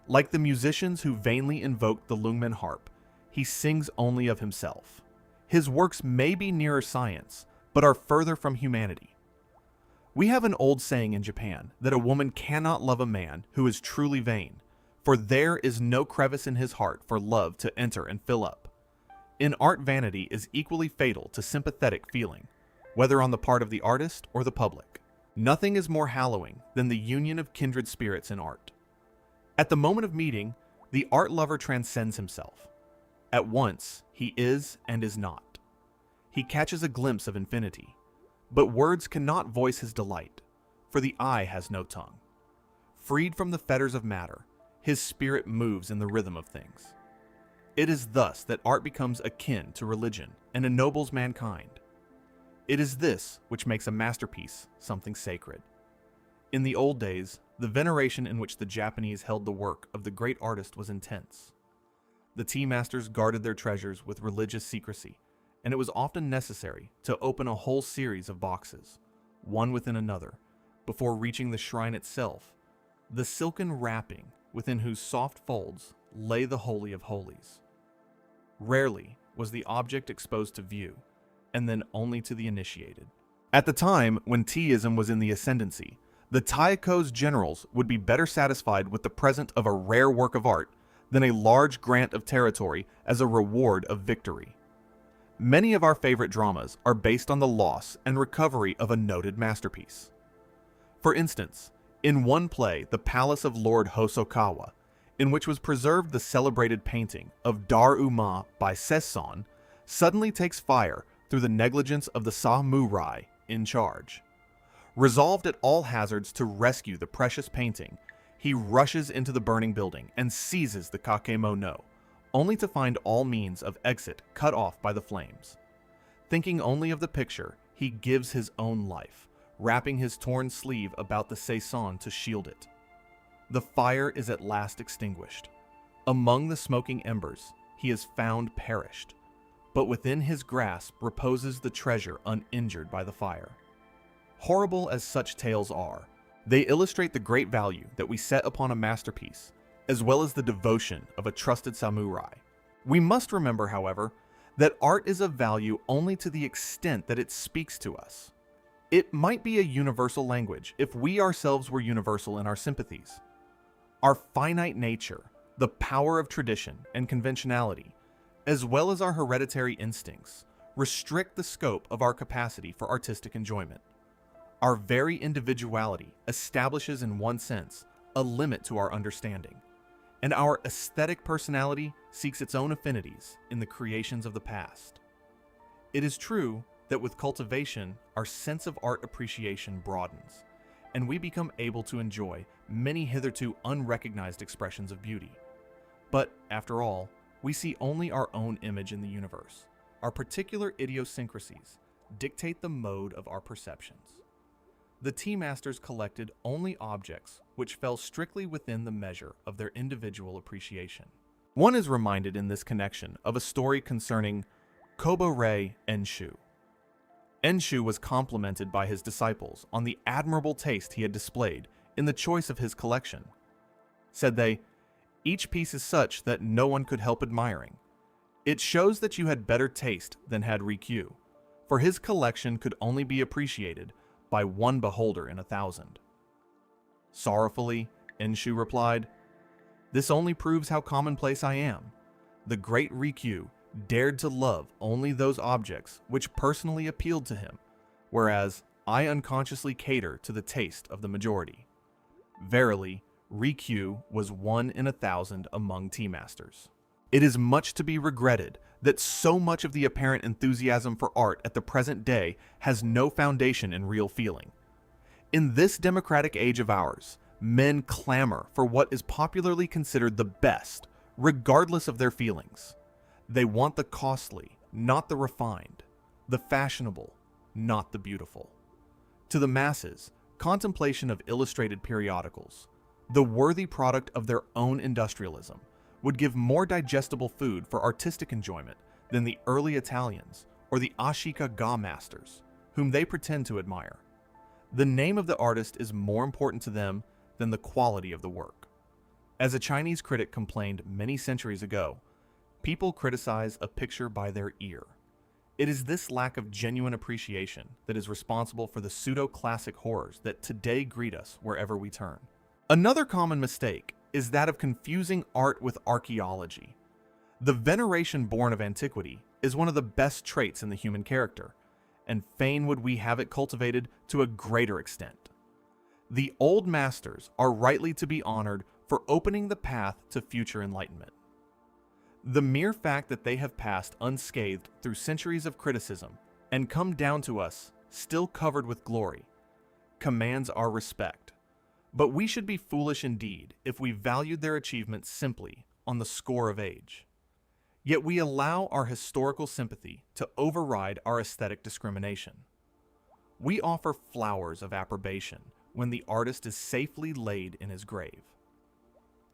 Like the musicians who vainly invoke the Lungmen harp, he sings only of himself. His works may be nearer science, but are further from humanity. We have an old saying in Japan that a woman cannot love a man who is truly vain, for there is no crevice in his heart for love to enter and fill up. In art, vanity is equally fatal to sympathetic feeling, whether on the part of the artist or the public. Nothing is more hallowing than the union of kindred spirits in art. At the moment of meeting, the art lover transcends himself. At once, he is and is not. He catches a glimpse of infinity, but words cannot voice his delight, for the eye has no tongue. Freed from the fetters of matter, his spirit moves in the rhythm of things. It is thus that art becomes akin to religion and ennobles mankind. It is this which makes a masterpiece something sacred. In the old days, the veneration in which the Japanese held the work of the great artist was intense. The tea masters guarded their treasures with religious secrecy, and it was often necessary to open a whole series of boxes, one within another, before reaching the shrine itself, the silken wrapping within whose soft folds lay the Holy of Holies. Rarely was the object exposed to view, and then only to the initiated. At the time when Teaism was in the ascendancy, the Taiko's generals would be better satisfied with the present of a rare work of art than a large grant of territory as a reward of victory. Many of our favorite dramas are based on the loss and recovery of a noted masterpiece. For instance, in one play, The Palace of Lord Hosokawa, in which was preserved the celebrated painting of Dar-uma by Sesson, suddenly takes fire through the negligence of the samurai in charge. Resolved at all hazards to rescue the precious painting, he rushes into the burning building and seizes the kakemono, only to find all means of exit cut off by the flames. Thinking only of the picture, he gives his own life, wrapping his torn sleeve about the Sesson to shield it. The fire is at last extinguished. Among the smoking embers, he is found perished, but within his grasp reposes the treasure uninjured by the fire. Horrible as such tales are, they illustrate the great value that we set upon a masterpiece, as well as the devotion of a trusted samurai. We must remember, however, that art is of value only to the extent that it speaks to us. It might be a universal language if we ourselves were universal in our sympathies. Our finite nature, the power of tradition and conventionality, as well as our hereditary instincts, restrict the scope of our capacity for artistic enjoyment. Our very individuality establishes, in one sense, a limit to our understanding, and our aesthetic personality seeks its own affinities in the creations of the past. It is true that with cultivation, our sense of art appreciation broadens, and we become able to enjoy many hitherto unrecognized expressions of beauty. But, after all, we see only our own image in the universe. Our particular idiosyncrasies dictate the mode of our perceptions. The tea masters collected only objects which fell strictly within the measure of their individual appreciation. One is reminded in this connection of a story concerning Kobo-rei Enshu. Enshu was complimented by his disciples on the admirable taste he had displayed in the choice of his collection. Said they, "Each piece is such that no one could help admiring. It shows that you had better taste than had Rikyu, for his collection could only be appreciated by one beholder in 1,000. Sorrowfully, Enshu replied, "This only proves how commonplace I am. The great Rikyu dared to love only those objects which personally appealed to him, whereas I unconsciously cater to the taste of the majority." Verily, Rikyu was 1 in 1,000 among tea masters. It is much to be regretted that so much of the apparent enthusiasm for art at the present day has no foundation in real feeling. In this democratic age of ours, Men clamor for what is popularly considered the best, regardless of their feelings. They want the costly, not the refined, the fashionable, not the beautiful. To the masses, contemplation of illustrated periodicals, the worthy product of their own industrialism, would give more digestible food for artistic enjoyment than the early Italians or the Ashika ga masters, whom they pretend to admire. The name of the artist is more important to them than the quality of the work. As a Chinese critic complained many centuries ago, people criticize a picture by their ear. It is this lack of genuine appreciation that is responsible for the pseudo-classic horrors that today greet us wherever we turn. Another common mistake is that of confusing art with archaeology. The veneration born of antiquity is one of the best traits in the human character, and fain would we have it cultivated to a greater extent. The old masters are rightly to be honored for opening the path to future enlightenment. The mere fact that they have passed unscathed through centuries of criticism and come down to us still covered with glory commands our respect. But we should be foolish indeed if we valued their achievements simply on the score of age. Yet we allow our historical sympathy to override our aesthetic discrimination. We offer flowers of approbation when the artist is safely laid in his grave.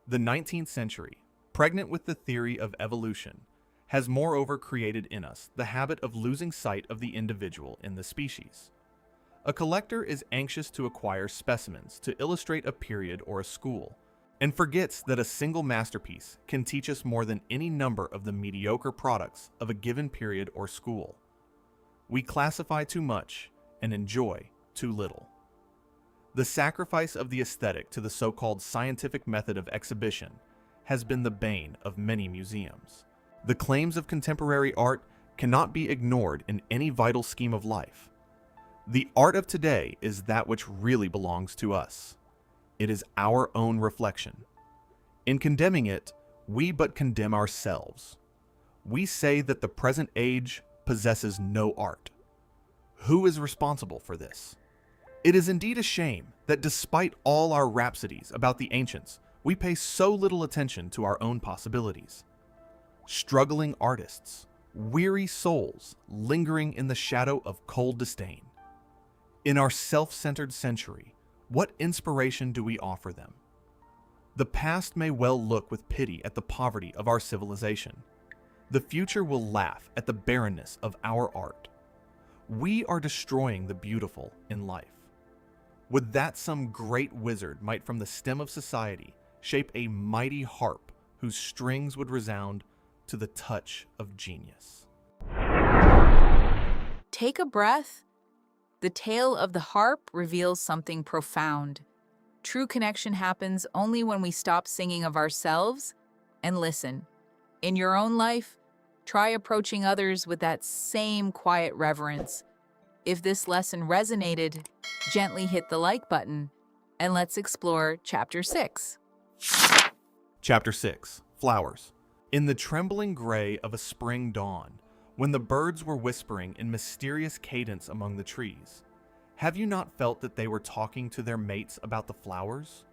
The 19th century, pregnant with the theory of evolution, has moreover created in us the habit of losing sight of the individual in the species. A collector is anxious to acquire specimens to illustrate a period or a school, and forgets that a single masterpiece can teach us more than any number of the mediocre products of a given period or school. We classify too much and enjoy too little. The sacrifice of the aesthetic to the so-called scientific method of exhibition has been the bane of many museums. The claims of contemporary art cannot be ignored in any vital scheme of life. The art of today is that which really belongs to us. It is our own reflection. In condemning it, we but condemn ourselves. We say that the present age possesses no art. Who is responsible for this? It is indeed a shame that despite all our rhapsodies about the ancients, we pay so little attention to our own possibilities. Struggling artists, weary souls lingering in the shadow of cold disdain. In our self-centered century, what inspiration do we offer them? The past may well look with pity at the poverty of our civilization. The future will laugh at the barrenness of our art. We are destroying the beautiful in life. Would that some great wizard might from the stem of society shape a mighty harp whose strings would resound to the touch of genius. Take a breath. The tale of the harp reveals something profound. True connection happens only when we stop singing of ourselves and listen. In your own life, try approaching others with that same quiet reverence. If this lesson resonated, gently hit the like button, and let's explore Chapter 6. Chapter 6. Flowers. In the trembling gray of a spring dawn, when the birds were whispering in mysterious cadence among the trees, have you not felt that they were talking to their mates about the flowers?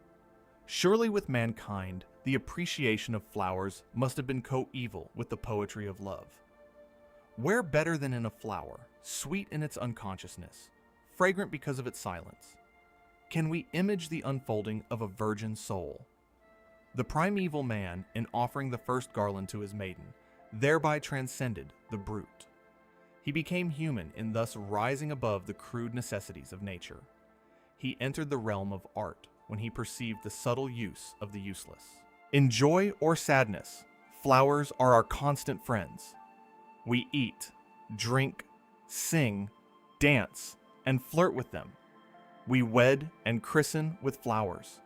Surely with mankind, the appreciation of flowers must have been coeval with the poetry of love. Where better than in a flower, sweet in its unconsciousness, fragrant because of its silence, can we image the unfolding of a virgin soul? The primeval man, in offering the first garland to his maiden, thereby transcended the brute. He became human in thus rising above the crude necessities of nature. He entered the realm of art when he perceived the subtle use of the useless. In joy or sadness, flowers are our constant friends. We eat, drink, sing, dance, and flirt with them. We wed and christen with flowers.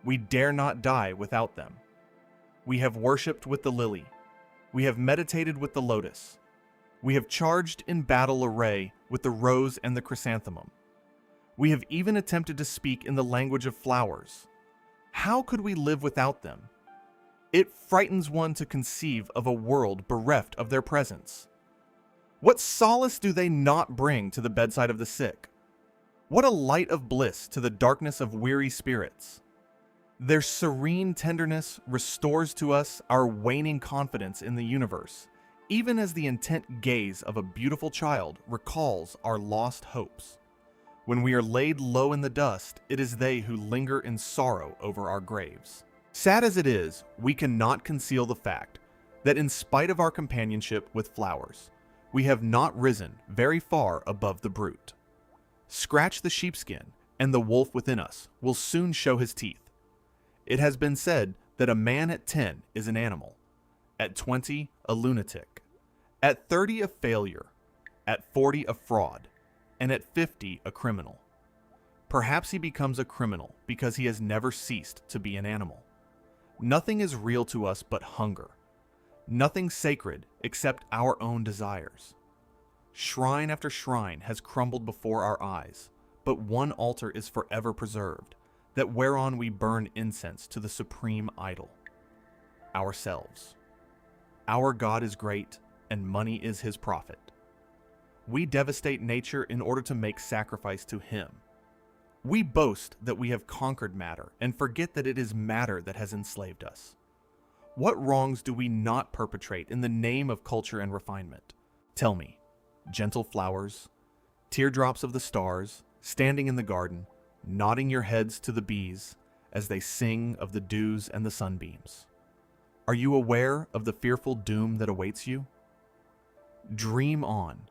We dare not die without them. We have worshipped with the lily. We have meditated with the lotus. We have charged in battle array with the rose and the chrysanthemum. We have even attempted to speak in the language of flowers. How could we live without them? It frightens one to conceive of a world bereft of their presence. What solace do they not bring to the bedside of the sick? What a light of bliss to the darkness of weary spirits. Their serene tenderness restores to us our waning confidence in the universe, even as the intent gaze of a beautiful child recalls our lost hopes. When we are laid low in the dust, it is they who linger in sorrow over our graves. Sad as it is, we cannot conceal the fact that in spite of our companionship with flowers, we have not risen very far above the brute. Scratch the sheepskin, and the wolf within us will soon show his teeth. It has been said that a man at 10 is an animal, at 20 a lunatic, at 30 a failure, at 40 a fraud, and at 50 a criminal. Perhaps he becomes a criminal because he has never ceased to be an animal. Nothing is real to us but hunger. Nothing sacred except our own desires. Shrine after shrine has crumbled before our eyes, but one altar is forever preserved, that whereon we burn incense to the supreme idol, ourselves. Our God is great, and money is his prophet. We devastate nature in order to make sacrifice to him. We boast that we have conquered matter and forget that it is matter that has enslaved us. What wrongs do we not perpetrate in the name of culture and refinement? Tell me, gentle flowers, teardrops of the stars, standing in the garden, nodding your heads to the bees as they sing of the dews and the sunbeams. Are you aware of the fearful doom that awaits you? Dream on,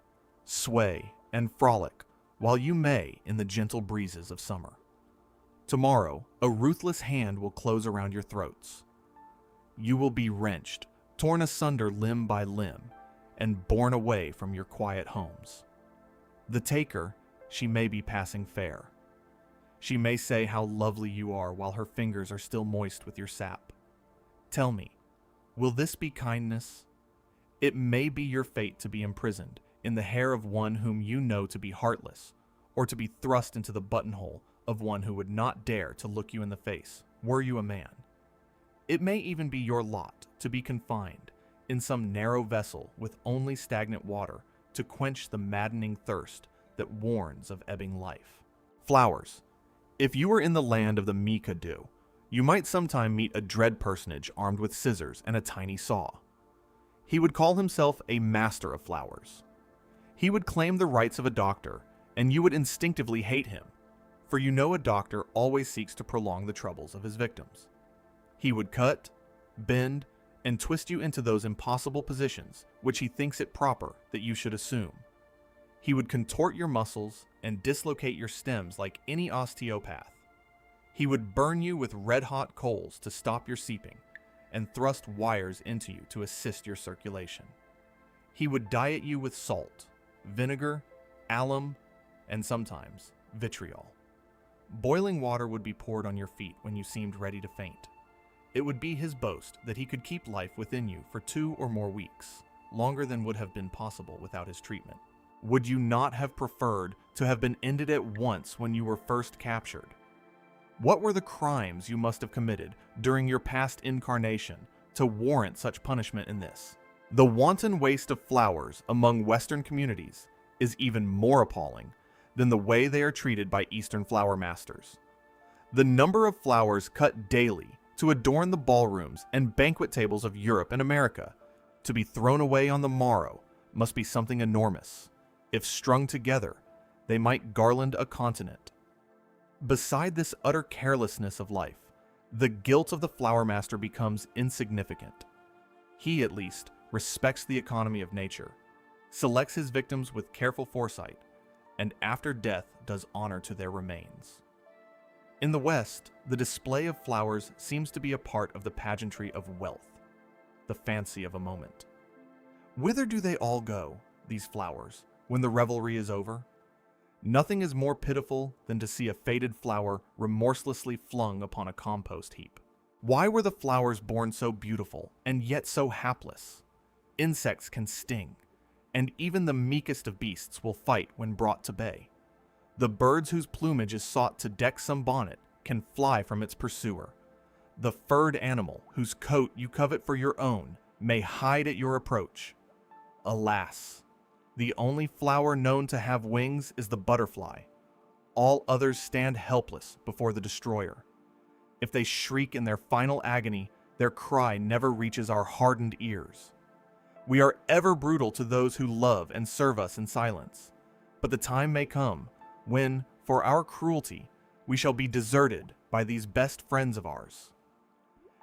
sway, and frolic while you may in the gentle breezes of summer. Tomorrow, a ruthless hand will close around your throats. You will be wrenched, torn asunder limb by limb, and borne away from your quiet homes. The taker, she may be passing fair. She may say how lovely you are while her fingers are still moist with your sap. Tell me, will this be kindness? It may be your fate to be imprisoned in the hair of one whom you know to be heartless, or to be thrust into the buttonhole of one who would not dare to look you in the face, were you a man. It may even be your lot to be confined in some narrow vessel with only stagnant water to quench the maddening thirst that warns of ebbing life. Flowers. If you were in the land of the Mikado, you might sometime meet a dread personage armed with scissors and a tiny saw. He would call himself a master of flowers. He would claim the rights of a doctor, and you would instinctively hate him, for you know a doctor always seeks to prolong the troubles of his victims. He would cut, bend, and twist you into those impossible positions which he thinks it proper that you should assume. He would contort your muscles and dislocate your stems like any osteopath. He would burn you with red-hot coals to stop your seeping and thrust wires into you to assist your circulation. He would diet you with salt, vinegar, alum, and sometimes vitriol. Boiling water would be poured on your feet when you seemed ready to faint. It would be his boast that he could keep life within you for 2 or more weeks, longer than would have been possible without his treatment. Would you not have preferred to have been ended at once when you were first captured? What were the crimes you must have committed during your past incarnation to warrant such punishment in this? The wanton waste of flowers among Western communities is even more appalling than the way they are treated by Eastern flower masters. The number of flowers cut daily to adorn the ballrooms and banquet tables of Europe and America, to be thrown away on the morrow, must be something enormous. If strung together, they might garland a continent. Beside this utter carelessness of life, the guilt of the flower master becomes insignificant. He, at least, respects the economy of nature, selects his victims with careful foresight, and after death does honor to their remains. In the West, the display of flowers seems to be a part of the pageantry of wealth, the fancy of a moment. Whither do they all go, these flowers, when the revelry is over? Nothing is more pitiful than to see a faded flower remorselessly flung upon a compost heap. Why were the flowers born so beautiful and yet so hapless? Insects can sting, and even the meekest of beasts will fight when brought to bay. The birds whose plumage is sought to deck some bonnet can fly from its pursuer. The furred animal whose coat you covet for your own may hide at your approach. Alas! The only flower known to have wings is the butterfly. All others stand helpless before the destroyer. If they shriek in their final agony, their cry never reaches our hardened ears. We are ever brutal to those who love and serve us in silence. But the time may come when, for our cruelty, we shall be deserted by these best friends of ours.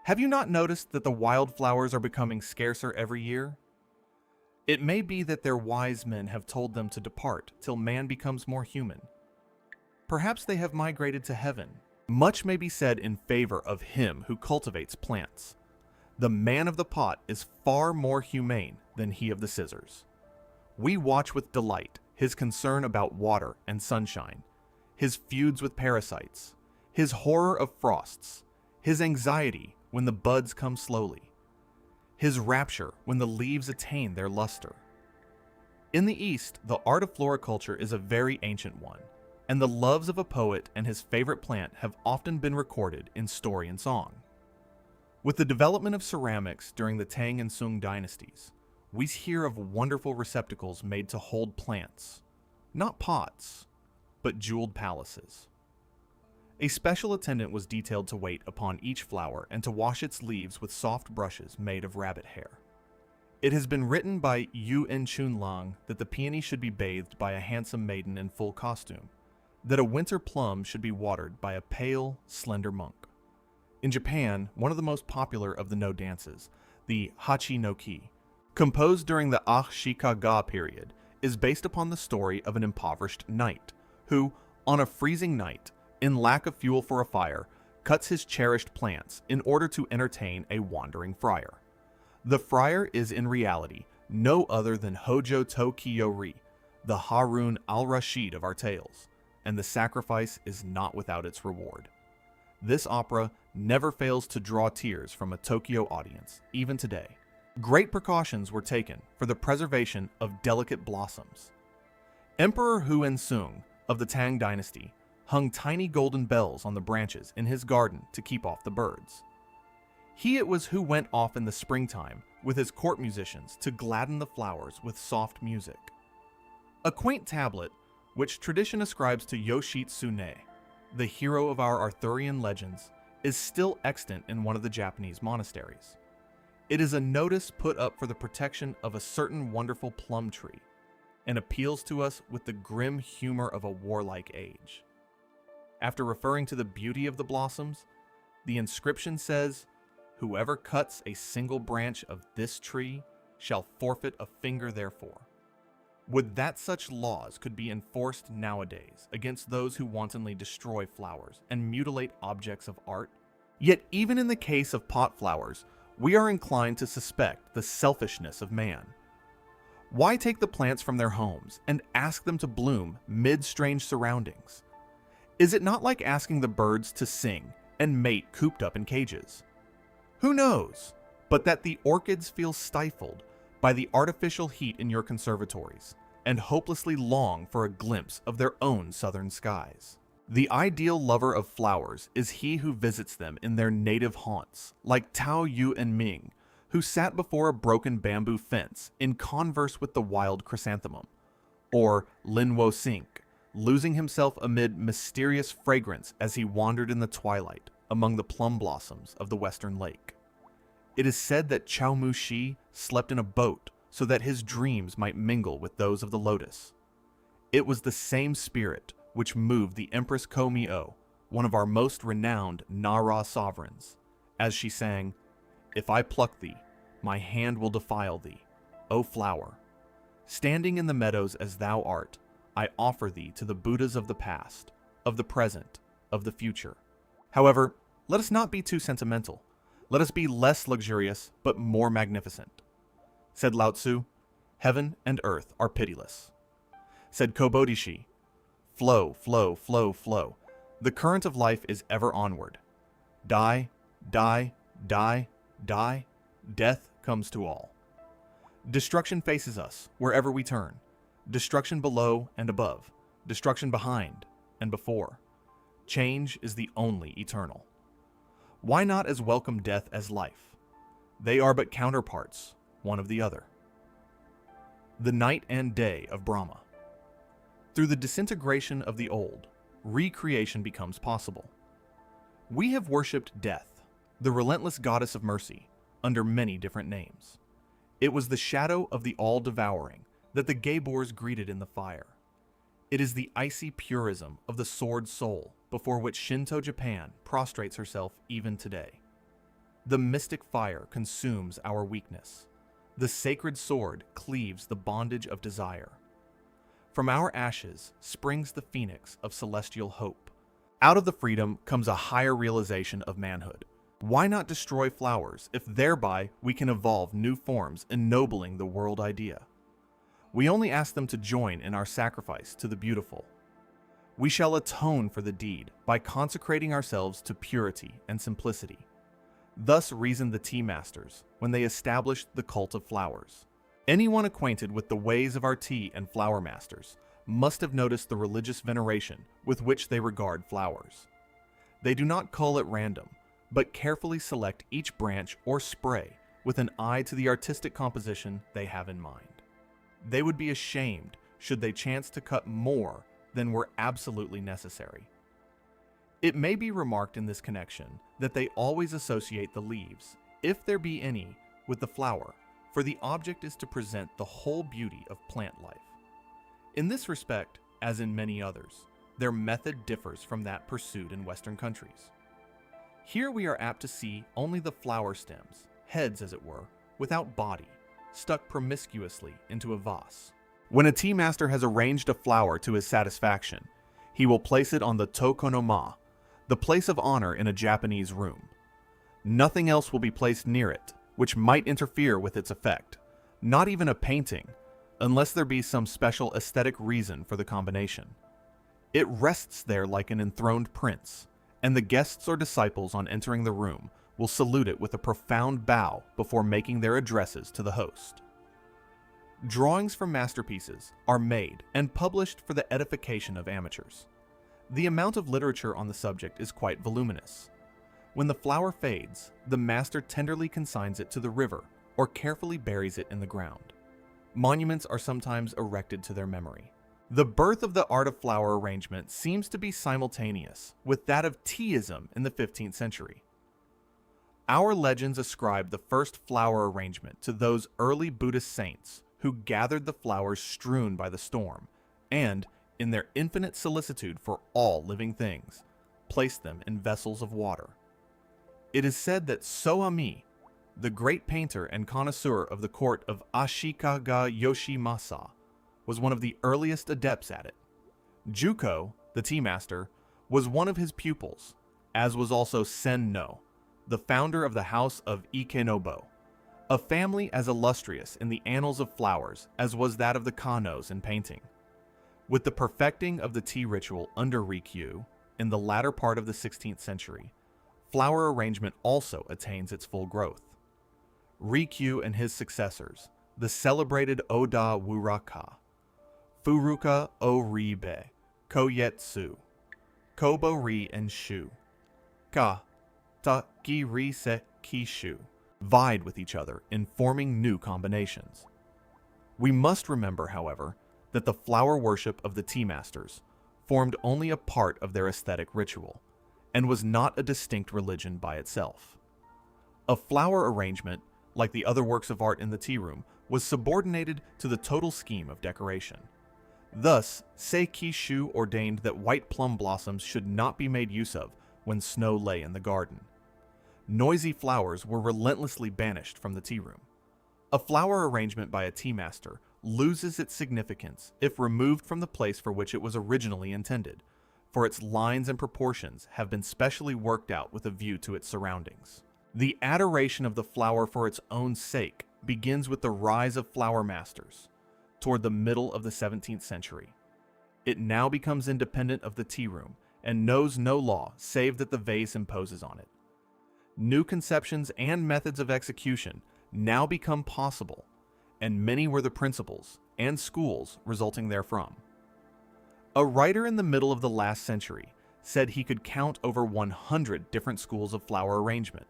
Have you not noticed that the wildflowers are becoming scarcer every year? It may be that their wise men have told them to depart till man becomes more human. Perhaps they have migrated to heaven. Much may be said in favor of him who cultivates plants. The man of the pot is far more humane than he of the scissors. We watch with delight his concern about water and sunshine, his feuds with parasites, his horror of frosts, his anxiety when the buds come slowly, his rapture when the leaves attain their luster. In the East, the art of floriculture is a very ancient one, and the loves of a poet and his favorite plant have often been recorded in story and song. With the development of ceramics during the Tang and Sung dynasties, we hear of wonderful receptacles made to hold plants, not pots, but jeweled palaces. A special attendant was detailed to wait upon each flower and to wash its leaves with soft brushes made of rabbit hair. It has been written by Yu En Chunlang that the peony should be bathed by a handsome maiden in full costume, that a winter plum should be watered by a pale, slender monk. In Japan, one of the most popular of the No dances, the Hachi no Ki, composed during the Ashikaga period, is based upon the story of an impoverished knight who, on a freezing night, in lack of fuel for a fire, cuts his cherished plants in order to entertain a wandering friar. The friar is in reality no other than Hojo to Kiyori, the Harun al-Rashid of our tales, and the sacrifice is not without its reward. This opera never fails to draw tears from a Tokyo audience, even today. Great precautions were taken for the preservation of delicate blossoms. Emperor Huensung of the Tang dynasty hung tiny golden bells on the branches in his garden to keep off the birds. He it was who went off in the springtime with his court musicians to gladden the flowers with soft music. A quaint tablet, which tradition ascribes to Yoshitsune, the hero of our Arthurian legends, is still extant in one of the Japanese monasteries. It is a notice put up for the protection of a certain wonderful plum tree, and appeals to us with the grim humor of a warlike age. After referring to the beauty of the blossoms, the inscription says, "Whoever cuts a single branch of this tree shall forfeit a finger therefor." Would that such laws could be enforced nowadays against those who wantonly destroy flowers and mutilate objects of art? Yet even in the case of pot flowers, we are inclined to suspect the selfishness of man. Why take the plants from their homes and ask them to bloom mid strange surroundings? Is it not like asking the birds to sing and mate cooped up in cages? Who knows, but that the orchids feel stifled by the artificial heat in your conservatories and hopelessly long for a glimpse of their own southern skies. The ideal lover of flowers is he who visits them in their native haunts, like Tao Yu and Ming, who sat before a broken bamboo fence in converse with the wild chrysanthemum, or Lin Wo Sink, losing himself amid mysterious fragrance as he wandered in the twilight among the plum blossoms of the western lake. It is said that Chao Mu Shi slept in a boat so that his dreams might mingle with those of the lotus. It was the same spirit which moved the Empress Ko-mi-o, one of our most renowned Nara sovereigns, as she sang, "If I pluck thee, my hand will defile thee, O flower. Standing in the meadows as thou art, I offer thee to the Buddhas of the past, of the present, of the future." However, let us not be too sentimental. Let us be less luxurious, but more magnificent. Said Lao Tzu, "Heaven and earth are pitiless." Said Kobodishi, "Flow, flow, flow, flow. The current of life is ever onward. Die, die, die, die. Death comes to all. Destruction faces us wherever we turn. Destruction below and above. Destruction behind and before. Change is the only eternal. Why not as welcome death as life? They are but counterparts, one of the other." The night and day of Brahma. Through the disintegration of the old, recreation becomes possible. We have worshipped death, the relentless goddess of mercy, under many different names. It was the shadow of the all-devouring that the Geibors greeted in the fire. It is the icy purism of the sword soul before which Shinto Japan prostrates herself even today. The mystic fire consumes our weakness. The sacred sword cleaves the bondage of desire. From our ashes springs the phoenix of celestial hope. Out of the freedom comes a higher realization of manhood. Why not destroy flowers if thereby we can evolve new forms ennobling the world idea? We only ask them to join in our sacrifice to the beautiful. We shall atone for the deed by consecrating ourselves to purity and simplicity. Thus reasoned the tea masters when they established the cult of flowers. Anyone acquainted with the ways of our tea and flower masters must have noticed the religious veneration with which they regard flowers. They do not cull at random, but carefully select each branch or spray with an eye to the artistic composition they have in mind. They would be ashamed should they chance to cut more than were absolutely necessary. It may be remarked in this connection that they always associate the leaves, if there be any, with the flower, for the object is to present the whole beauty of plant life. In this respect, as in many others, their method differs from that pursued in Western countries. Here we are apt to see only the flower stems, heads as it were, without body, stuck promiscuously into a vase. When a tea master has arranged a flower to his satisfaction, he will place it on the tokonoma, the place of honor in a Japanese room. Nothing else will be placed near it, which might interfere with its effect, not even a painting, unless there be some special aesthetic reason for the combination. It rests there like an enthroned prince, and the guests or disciples on entering the room will salute it with a profound bow before making their addresses to the host. Drawings from masterpieces are made and published for the edification of amateurs. The amount of literature on the subject is quite voluminous. When the flower fades, the master tenderly consigns it to the river or carefully buries it in the ground. Monuments are sometimes erected to their memory. The birth of the art of flower arrangement seems to be simultaneous with that of Teaism in the 15th century. Our legends ascribe the first flower arrangement to those early Buddhist saints who gathered the flowers strewn by the storm and, in their infinite solicitude for all living things, placed them in vessels of water. It is said that Soami, the great painter and connoisseur of the court of Ashikaga Yoshimasa, was one of the earliest adepts at it. Juko, the tea master, was one of his pupils, as was also Sen-no, the founder of the house of Ikenobo, a family as illustrious in the annals of flowers as was that of the Kanos in painting. With the perfecting of the tea ritual under Rikyu in the latter part of the 16th century, flower arrangement also attains its full growth. Rikyu and his successors, the celebrated Oda Wuraka, Furuka O-ribe, Koyetsu, Kobo-ri and Shu, Ka, Ta-ki-ri-se Kishu, vied with each other in forming new combinations. We must remember, however, that the flower worship of the tea masters formed only a part of their aesthetic ritual, and was not a distinct religion by itself. A flower arrangement, like the other works of art in the tea room, was subordinated to the total scheme of decoration. Thus, Seiki Shu ordained that white plum blossoms should not be made use of when snow lay in the garden. Noisy flowers were relentlessly banished from the tea room. A flower arrangement by a tea master loses its significance if removed from the place for which it was originally intended, for its lines and proportions have been specially worked out with a view to its surroundings. The adoration of the flower for its own sake begins with the rise of flower masters toward the middle of the 17th century. It now becomes independent of the tea room and knows no law save that the vase imposes on it. New conceptions and methods of execution now become possible, and many were the principles and schools resulting therefrom. A writer in the middle of the last century said he could count over 100 different schools of flower arrangement.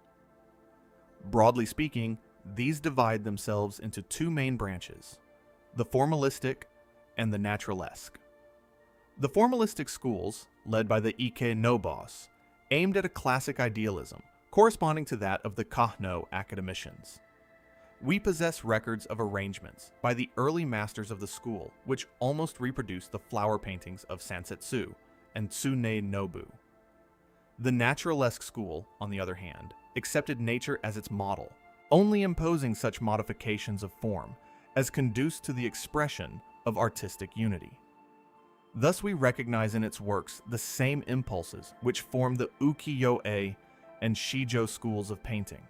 Broadly speaking, these divide themselves into two main branches, the formalistic and the naturalesque. The formalistic schools, led by the Ike Nobos, aimed at a classic idealism, corresponding to that of the Kahno academicians. We possess records of arrangements by the early masters of the school which almost reproduce the flower paintings of Sansetsu and Tsunenobu. The naturalesque school, on the other hand, accepted nature as its model, only imposing such modifications of form as conduce to the expression of artistic unity. Thus we recognize in its works the same impulses which form the ukiyo-e and shijo schools of painting.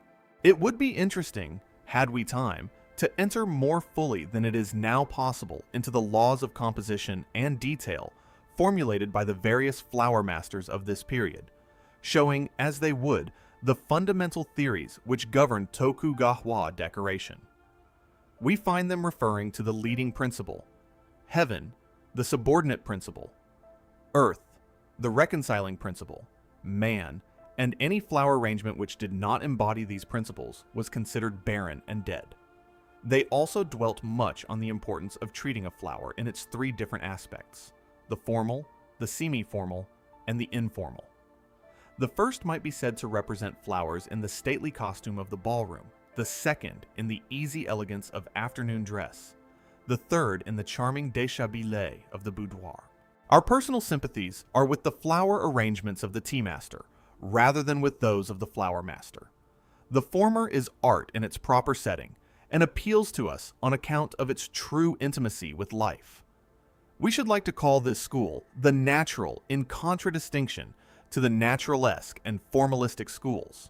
It would be interesting, had we time, to enter more fully than it is now possible into the laws of composition and detail formulated by the various flower masters of this period, showing, as they would, the fundamental theories which govern Tokugawa decoration. We find them referring to the leading principle, heaven, the subordinate principle, earth, the reconciling principle, man, and any flower arrangement which did not embody these principles was considered barren and dead. They also dwelt much on the importance of treating a flower in its three different aspects, the formal, the semi-formal, and the informal. The first might be said to represent flowers in the stately costume of the ballroom, the second in the easy elegance of afternoon dress, the third in the charming déshabillé of the boudoir. Our personal sympathies are with the flower arrangements of the tea master, rather than with those of the flower master. The former is art in its proper setting, and appeals to us on account of its true intimacy with life. We should like to call this school the natural in contradistinction to the naturalesque and formalistic schools.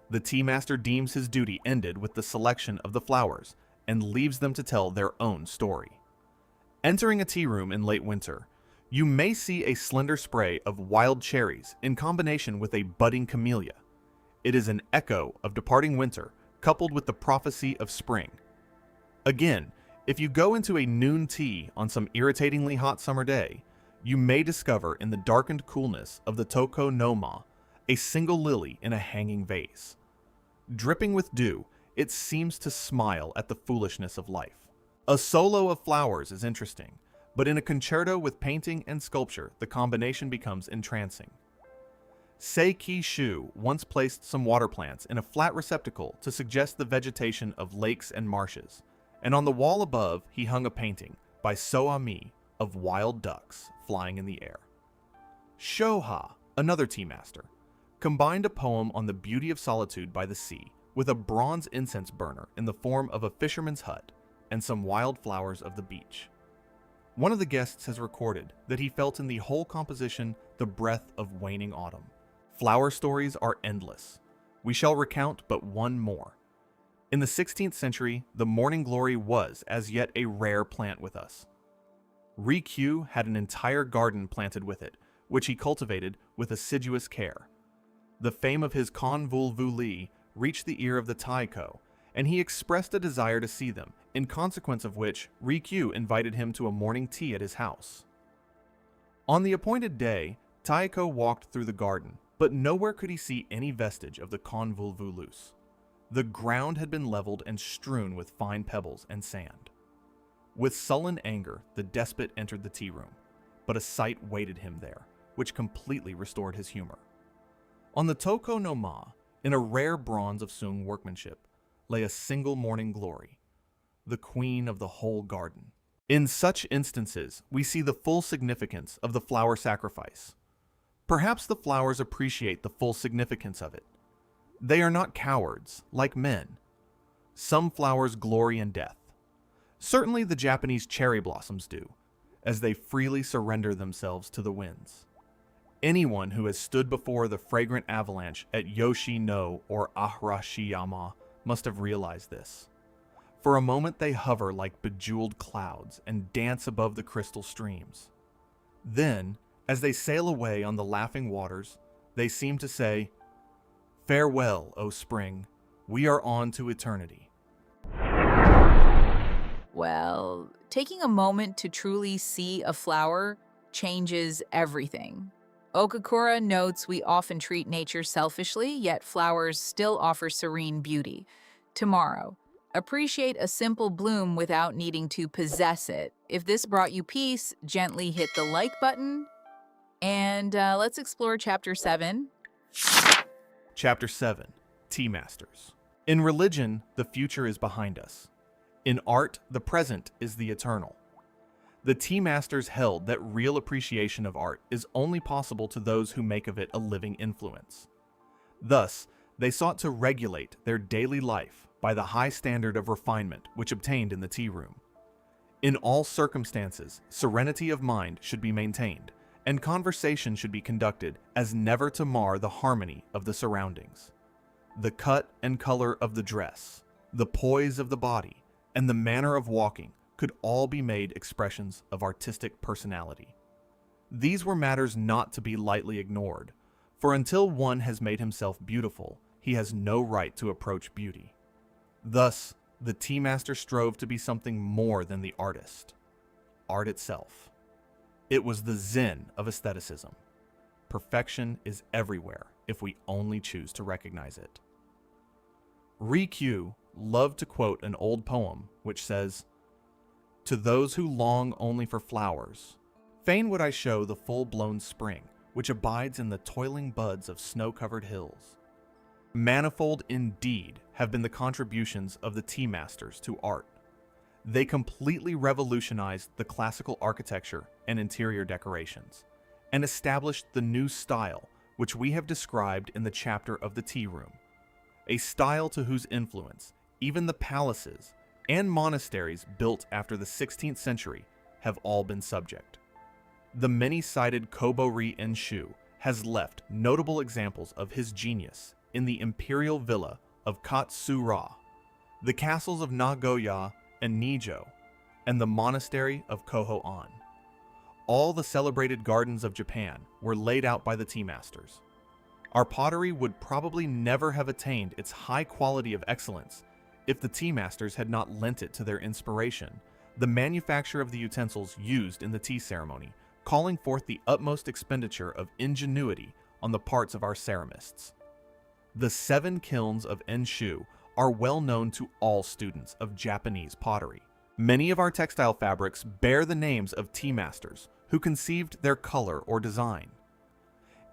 The tea master deems his duty ended with the selection of the flowers and leaves them to tell their own story. Entering a tea room in late winter, you may see a slender spray of wild cherries in combination with a budding camellia. It is an echo of departing winter coupled with the prophecy of spring. Again, if you go into a noon tea on some irritatingly hot summer day, you may discover in the darkened coolness of the toko no ma a single lily in a hanging vase. Dripping with dew, it seems to smile at the foolishness of life. A solo of flowers is interesting, but in a concerto with painting and sculpture, the combination becomes entrancing. Sei Shu once placed some water plants in a flat receptacle to suggest the vegetation of lakes and marshes, and on the wall above he hung a painting by Soami of wild ducks flying in the air. Shoha, another tea master, combined a poem on the beauty of solitude by the sea with a bronze incense burner in the form of a fisherman's hut and some wild flowers of the beach. One of the guests has recorded that he felt in the whole composition the breath of waning autumn. Flower stories are endless. We shall recount but one more. In the 16th century, the morning glory was as yet a rare plant with us. Rikyu had an entire garden planted with it, which he cultivated with assiduous care. The fame of his convolvuli reached the ear of the Taiko, and he expressed a desire to see them, in consequence of which Rikyu invited him to a morning tea at his house. On the appointed day, Taiko walked through the garden, but nowhere could he see any vestige of the convolvulus. The ground had been leveled and strewn with fine pebbles and sand. With sullen anger, the despot entered the tea room, but a sight waited him there, which completely restored his humor. On the toko no ma, in a rare bronze of Sung workmanship, lay a single morning glory, the queen of the whole garden. In such instances, we see the full significance of the flower sacrifice. Perhaps the flowers appreciate the full significance of it. They are not cowards, like men. Some flowers glory in death. Certainly the Japanese cherry blossoms do, as they freely surrender themselves to the winds. Anyone who has stood before the fragrant avalanche at Yoshino or Arashiyama must have realized this. For a moment they hover like bejeweled clouds and dance above the crystal streams. Then, as they sail away on the laughing waters, they seem to say, "Farewell, O spring, we are on to eternity." Well, taking a moment to truly see a flower changes everything. Okakura notes we often treat nature selfishly, yet flowers still offer serene beauty. Tomorrow, appreciate a simple bloom without needing to possess it. If this brought you peace, gently hit the like button. And let's explore Chapter 7, Chapter 7. Tea Masters. In religion, the future is behind us. In art, the present is the eternal. The tea masters held that real appreciation of art is only possible to those who make of it a living influence. Thus, they sought to regulate their daily life by the high standard of refinement which obtained in the tea room. In all circumstances, serenity of mind should be maintained, and conversation should be conducted as never to mar the harmony of the surroundings. The cut and color of the dress, the poise of the body, and the manner of walking could all be made expressions of artistic personality. These were matters not to be lightly ignored, for until one has made himself beautiful, he has no right to approach beauty. Thus, the tea master strove to be something more than the artist, art itself. It was the Zen of aestheticism. Perfection is everywhere if we only choose to recognize it. Rikyu loved to quote an old poem which says, "To those who long only for flowers, fain would I show the full-blown spring which abides in the toiling buds of snow-covered hills." Manifold indeed have been the contributions of the tea masters to art. They completely revolutionized the classical architecture and interior decorations, and established the new style which we have described in the chapter of the tea room, a style to whose influence even the palaces and monasteries built after the 16th century have all been subject. The many-sided Kobo-ri Enshu has left notable examples of his genius in the imperial villa of Katsura, the castles of Nagoya and Nijo, and the monastery of Koho-an. All the celebrated gardens of Japan were laid out by the tea masters. Our pottery would probably never have attained its high quality of excellence if the tea masters had not lent it to their inspiration, the manufacture of the utensils used in the tea ceremony, calling forth the utmost expenditure of ingenuity on the parts of our ceramists. The 7 kilns of Enshu are well known to all students of Japanese pottery. Many of our textile fabrics bear the names of tea masters who conceived their color or design.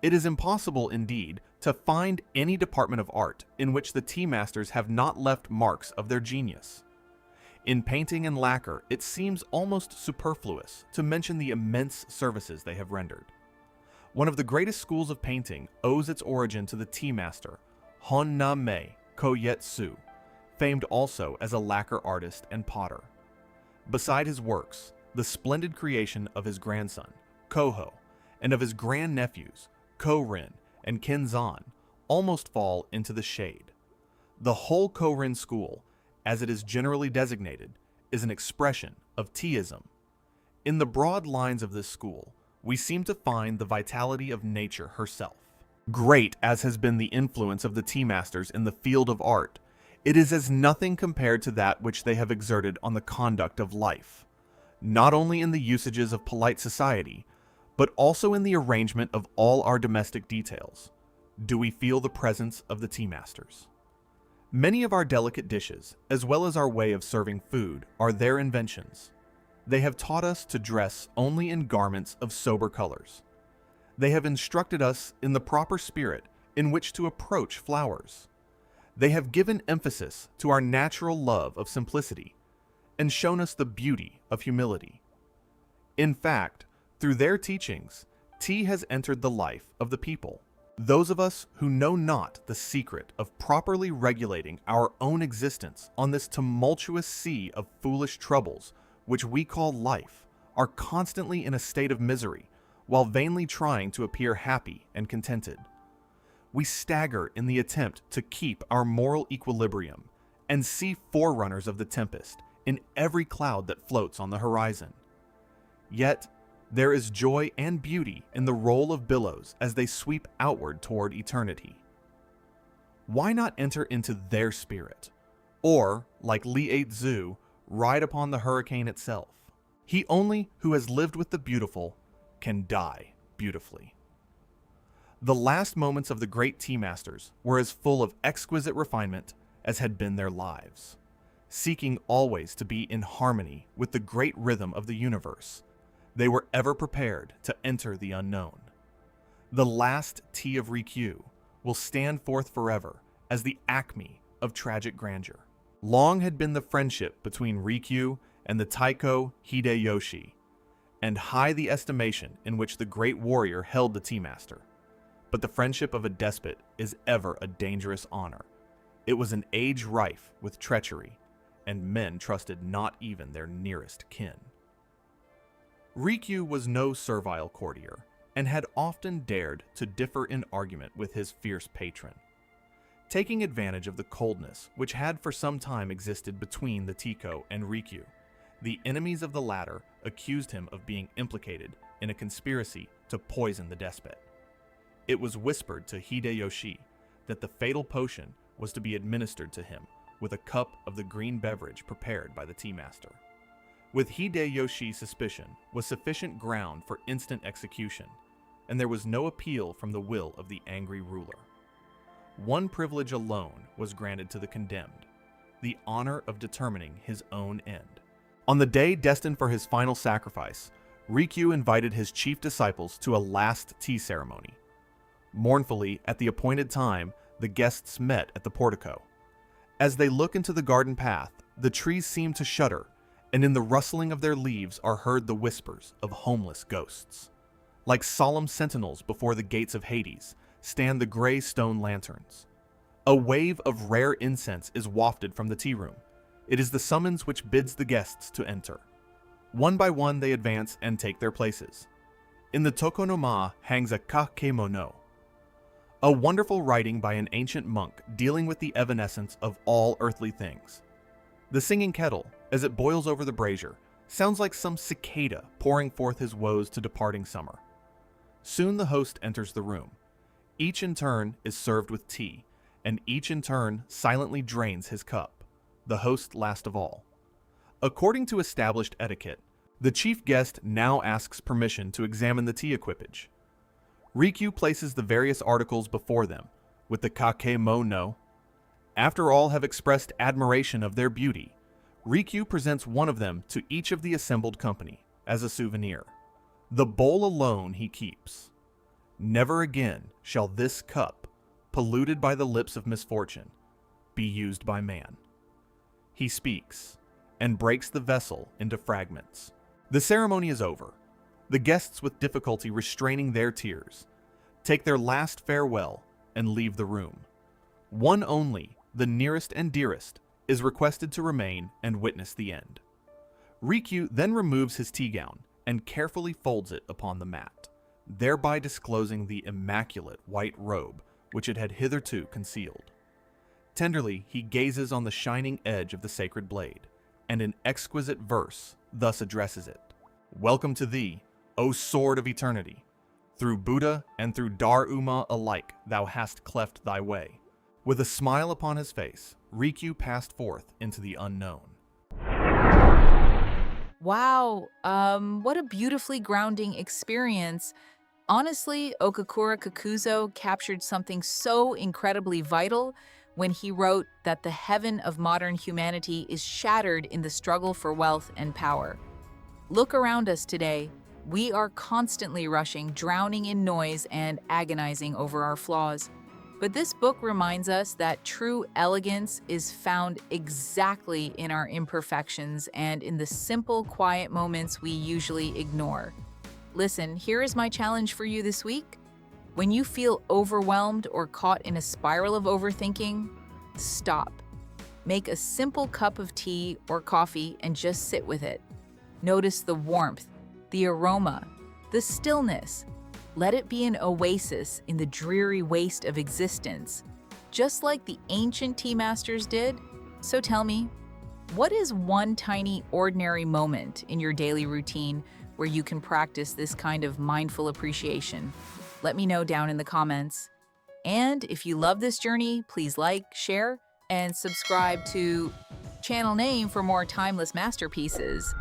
It is impossible, indeed, to find any department of art in which the tea masters have not left marks of their genius. In painting and lacquer, it seems almost superfluous to mention the immense services they have rendered. One of the greatest schools of painting owes its origin to the tea master, Honname Koyetsu, famed also as a lacquer artist and potter. Beside his works, the splendid creation of his grandson, Koho, and of his grandnephews, Korin and Kenzan, almost fall into the shade. The whole Korin school, as it is generally designated, is an expression of Teaism. In the broad lines of this school, we seem to find the vitality of nature herself. Great as has been the influence of the tea masters in the field of art, it is as nothing compared to that which they have exerted on the conduct of life, not only in the usages of polite society, but also in the arrangement of all our domestic details. Do we feel the presence of the tea masters? Many of our delicate dishes, as well as our way of serving food, are their inventions. They have taught us to dress only in garments of sober colors. They have instructed us in the proper spirit in which to approach flowers. They have given emphasis to our natural love of simplicity and shown us the beauty of humility. In fact, through their teachings, tea has entered the life of the people. Those of us who know not the secret of properly regulating our own existence on this tumultuous sea of foolish troubles which we call life are constantly in a state of misery while vainly trying to appear happy and contented. We stagger in the attempt to keep our moral equilibrium and see forerunners of the tempest in every cloud that floats on the horizon. Yet, there is joy and beauty in the roll of billows as they sweep outward toward eternity. Why not enter into their spirit? Or, like Li Zu, ride upon the hurricane itself? He only who has lived with the beautiful can die beautifully. The last moments of the great tea masters were as full of exquisite refinement as had been their lives. Seeking always to be in harmony with the great rhythm of the universe, they were ever prepared to enter the unknown. The last tea of Rikyu will stand forth forever as the acme of tragic grandeur. Long had been the friendship between Rikyu and the Taiko Hideyoshi, and high the estimation in which the great warrior held the tea master. But the friendship of a despot is ever a dangerous honor. It was an age rife with treachery, and men trusted not even their nearest kin. Rikyu was no servile courtier, and had often dared to differ in argument with his fierce patron. Taking advantage of the coldness which had for some time existed between the Teiko and Rikyu, the enemies of the latter accused him of being implicated in a conspiracy to poison the despot. It was whispered to Hideyoshi that the fatal potion was to be administered to him with a cup of the green beverage prepared by the tea master. With Hideyoshi's suspicion was sufficient ground for instant execution, and there was no appeal from the will of the angry ruler. One privilege alone was granted to the condemned, the honor of determining his own end. On the day destined for his final sacrifice, Rikyu invited his chief disciples to a last tea ceremony. Mournfully, at the appointed time, the guests met at the portico. As they look into the garden path, the trees seem to shudder, and in the rustling of their leaves are heard the whispers of homeless ghosts. Like solemn sentinels before the gates of Hades, stand the gray stone lanterns. A wave of rare incense is wafted from the tea room. It is the summons which bids the guests to enter. One by one they advance and take their places. In the tokonoma hangs a kakemono, a wonderful writing by an ancient monk dealing with the evanescence of all earthly things. The singing kettle, as it boils over the brazier, sounds like some cicada pouring forth his woes to departing summer. Soon the host enters the room. Each in turn is served with tea, and each in turn silently drains his cup, the host last of all. According to established etiquette, the chief guest now asks permission to examine the tea equipage. Rikyu places the various articles before them, with the kakemono. After all have expressed admiration of their beauty, Rikyu presents one of them to each of the assembled company as a souvenir. The bowl alone he keeps. Never again shall this cup, polluted by the lips of misfortune, be used by man. He speaks, and breaks the vessel into fragments. The ceremony is over. The guests, with difficulty restraining their tears, take their last farewell and leave the room. One only, the nearest and dearest, is requested to remain and witness the end. Rikyu then removes his tea gown and carefully folds it upon the mat, thereby disclosing the immaculate white robe which it had hitherto concealed. Tenderly he gazes on the shining edge of the sacred blade, and in exquisite verse thus addresses it. Welcome to thee, O sword of eternity. Through Buddha and through Dar-Uma alike thou hast cleft thy way. With a smile upon his face, Rikyu passed forth into the unknown. Wow, what a beautifully grounding experience. Honestly, Okakura Kakuzo captured something so incredibly vital when he wrote that the heaven of modern humanity is shattered in the struggle for wealth and power. Look around us today. We are constantly rushing, drowning in noise, and agonizing over our flaws. But this book reminds us that true elegance is found exactly in our imperfections and in the simple, quiet moments we usually ignore. Listen, here is my challenge for you this week. When you feel overwhelmed or caught in a spiral of overthinking, stop. Make a simple cup of tea or coffee and just sit with it. Notice the warmth, the aroma, the stillness. Let it be an oasis in the dreary waste of existence, just like the ancient tea masters did. So tell me, what is one tiny, ordinary moment in your daily routine where you can practice this kind of mindful appreciation? Let me know down in the comments. And if you love this journey, please like, share, and subscribe to channel name for more timeless masterpieces.